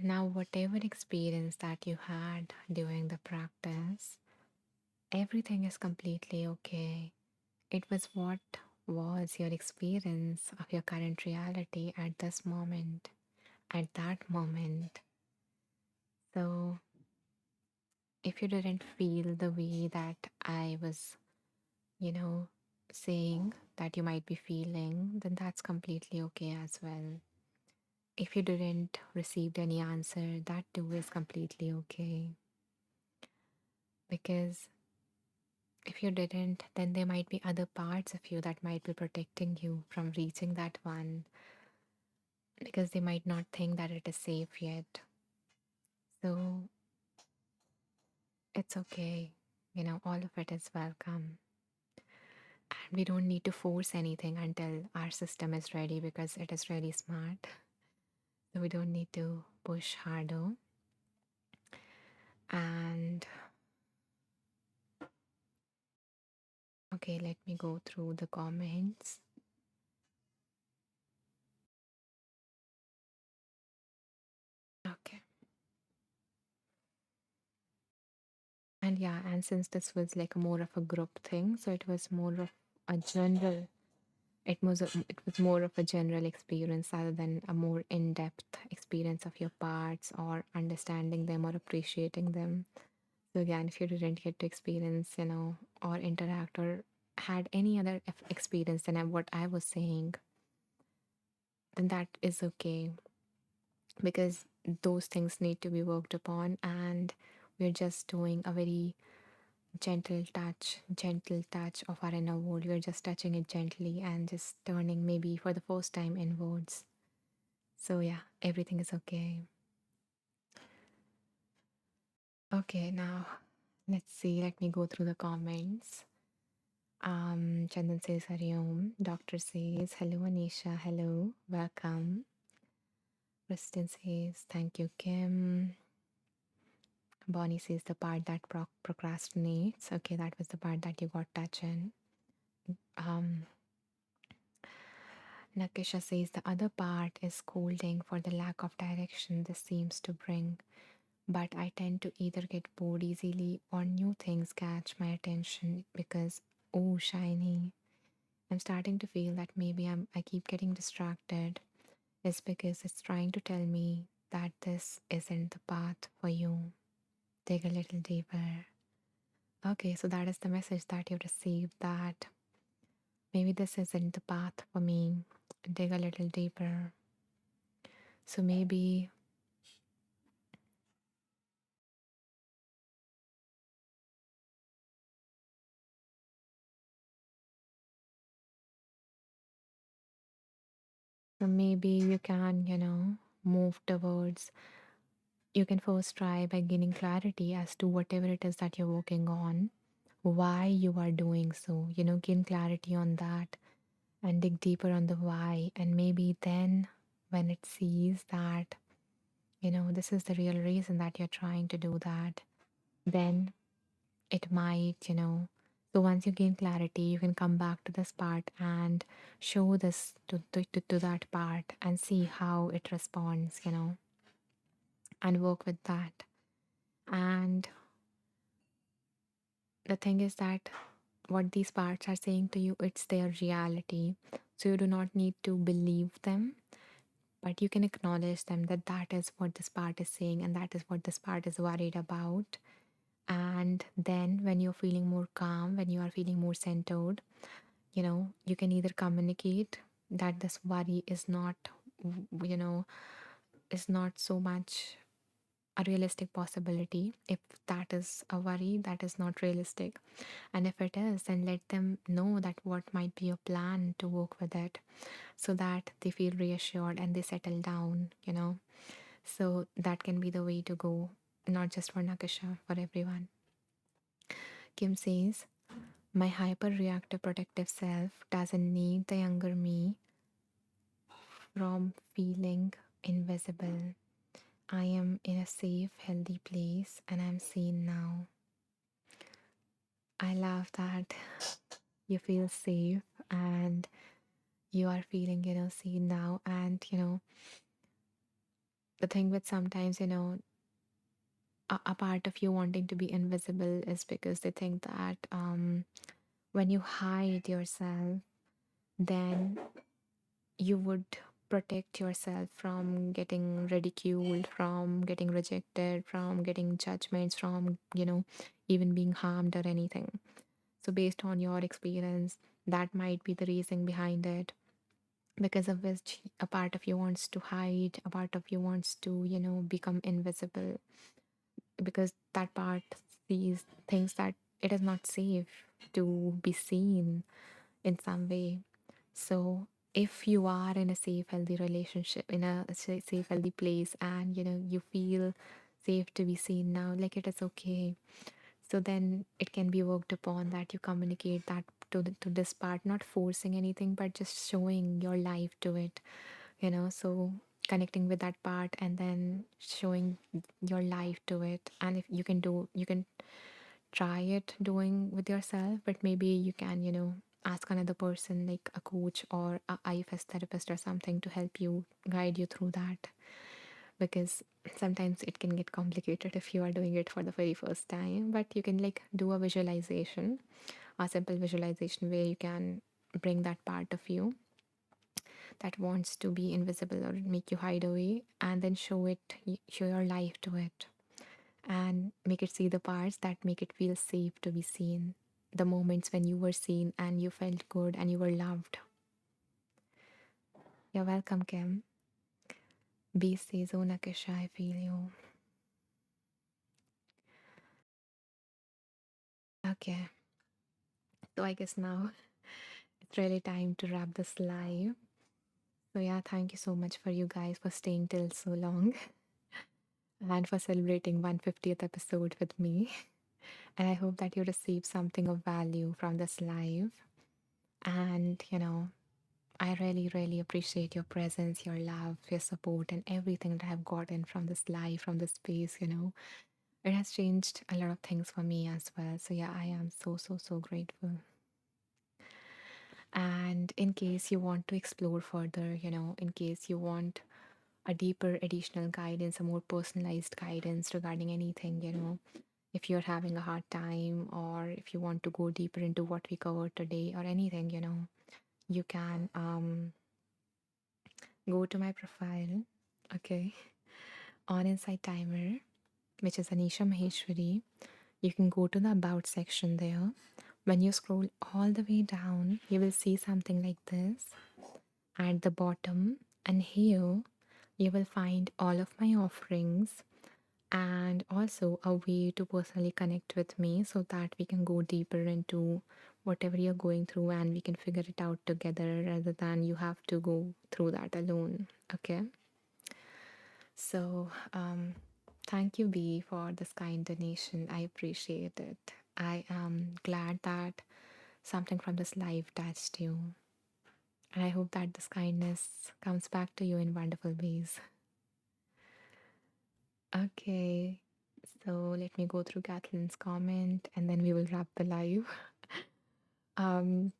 Now, whatever experience that you had during the practice, everything is completely okay. It was what was your experience of your current reality at this moment, at that moment. So, if you didn't feel the way that I was, you know, saying that you might be feeling, then that's completely okay as well. If you didn't receive any answer, that too is completely okay. Because if you didn't, then there might be other parts of you that might be protecting you from reaching that one because they might not think that it is safe yet. So it's okay. All of it is welcome. And we don't need to force anything until our system is ready because it is really smart. So we don't need to push harder. And okay, let me go through the comments. Okay. And yeah, and since this was like more of a group thing, so it was more of a general it was more of a general experience rather than a more in-depth experience of your parts or understanding them or appreciating them. So again, if you didn't get to experience, or interact or had any other experience than what I was saying, then that is okay because those things need to be worked upon, and we're just doing a very gentle touch of our inner world. We're just touching it gently and just turning maybe for the first time inwards. So yeah, everything is okay. Okay, now let's see. Let me go through the comments. Chandan says Hari Om. Doctor says hello, Anisha. Hello, welcome. Kristen says thank you, Kim. Bonnie says the part that procrastinates. Okay, that was the part that you got touch in. Um, Nakisha says the other part is scolding for the lack of direction this seems to bring. But I tend to either get bored easily or new things catch my attention because, oh, shiny. I'm starting to feel that maybe I keep getting distracted is because it's trying to tell me that this isn't the path for you. Dig a little deeper. Okay, so that is the message that you received, that maybe this isn't the path for me. Dig a little deeper. So maybe you can, move towards, you can first try by gaining clarity as to whatever it is that you're working on, why you are doing so, gain clarity on that and dig deeper on the why. And maybe then when it sees that, this is the real reason that you're trying to do that, then it might, so once you gain clarity, you can come back to this part and show this to that part and see how it responds, and work with that. And the thing is that what these parts are saying to you, it's their reality. So you do not need to believe them, but you can acknowledge them, that that is what this part is saying and that is what this part is worried about. And then when you're feeling more calm, when you are feeling more centered, you can either communicate that this worry is not, you know is not so much a realistic possibility. If that is a worry, that is not realistic. And if it is, then let them know that what might be your plan to work with it, so that they feel reassured and they settle down. So that can be the way to go, not just for Nakasha, for everyone. Kim says, my hyper reactive protective self doesn't need the younger me from feeling invisible. I am in a safe, healthy place and I'm seen now. I love that you feel safe and you are feeling, seen now. And, the thing with sometimes, a part of you wanting to be invisible is because they think that when you hide yourself, then you would protect yourself from getting ridiculed, from getting rejected, from getting judgments, from, even being harmed or anything. So, based on your experience, that might be the reason behind it, because of which a part of you wants to hide, a part of you wants to, become invisible, because that part sees things that it is not safe to be seen in some way. So if you are in a safe, healthy relationship, in a safe, healthy place, and you feel safe to be seen now, like it is okay. So then it can be worked upon that you communicate that to this part, not forcing anything, but just showing your life to it. So connecting with that part and then showing your life to it. And if you can do, you can try it doing with yourself, but maybe you can, ask another person like a coach or a IFS therapist or something to help you guide you through that, because sometimes it can get complicated if you are doing it for the very first time. But you can like do a visualization, a simple visualization where you can bring that part of you that wants to be invisible or make you hide away, and then show your life to it, and make it see the parts that make it feel safe to be seen, the moments when you were seen and you felt good and you were loved. You're welcome, Kim. B says, oh Nakisha, I feel you. Okay, so I guess now it's really time to wrap this live. So yeah, thank you so much for you guys for staying till so long and for celebrating 150th episode with me. And I hope that you received something of value from this live. And I really, really appreciate your presence, your love, your support, and everything that I've gotten from this life, from this space. It has changed a lot of things for me as well. So, yeah, I am so, so, so grateful. And in case you want to explore further, in case you want a deeper additional guidance, a more personalized guidance regarding anything, if you're having a hard time or if you want to go deeper into what we covered today or anything, you can go to my profile, okay, on Insight Timer, which is Anisha Maheshwari. You can go to the About section there. When you scroll all the way down, you will see something like this at the bottom, and here you will find all of my offerings and also a way to personally connect with me so that we can go deeper into whatever you're going through and we can figure it out together rather than you have to go through that alone. Okay. So, thank you, B, for this kind donation. I appreciate it. I am glad that something from this live touched you. And I hope that this kindness comes back to you in wonderful ways. Okay, so let me go through Kathleen's comment and then we will wrap the live. Um,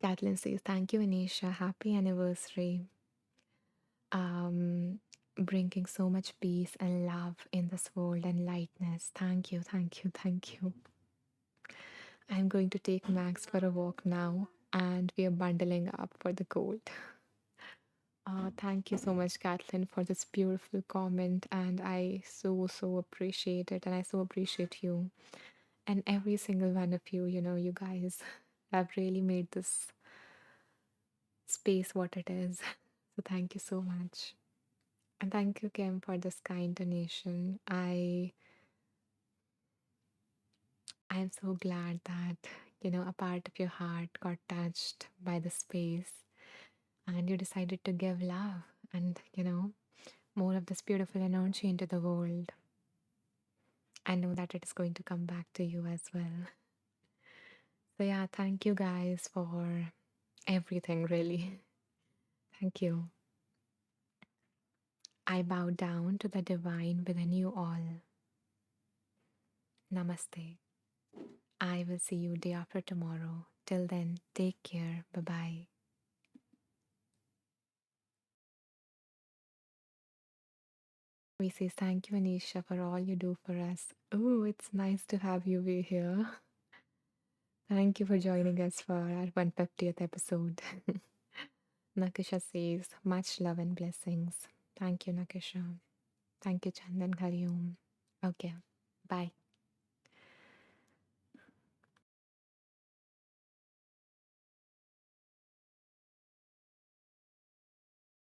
Kathleen says, thank you, Anisha. Happy anniversary. Um, Bringing so much peace and love in this world and lightness. Thank you, thank you, thank you. I'm going to take Max for a walk now and we are bundling up for the cold. Thank you so much, Kathleen, for this beautiful comment. And I so, so appreciate it. And I so appreciate you. And every single one of you, you guys have really made this space what it is. So thank you so much. And thank you, Kim, for this kind donation. I am so glad that, a part of your heart got touched by the space and you decided to give love and, more of this beautiful energy into the world. I know that it is going to come back to you as well. So, yeah, thank you guys for everything, really. Thank you. I bow down to the divine within you all. Namaste. I will see you day after tomorrow. Till then, take care. Bye bye. We say thank you, Anisha, for all you do for us. Oh, it's nice to have you be here. Thank you for joining us for our 150th episode. Nakisha says, much love and blessings. Thank you, Nakisha. Thank you, Chandan Hariom. Okay, bye.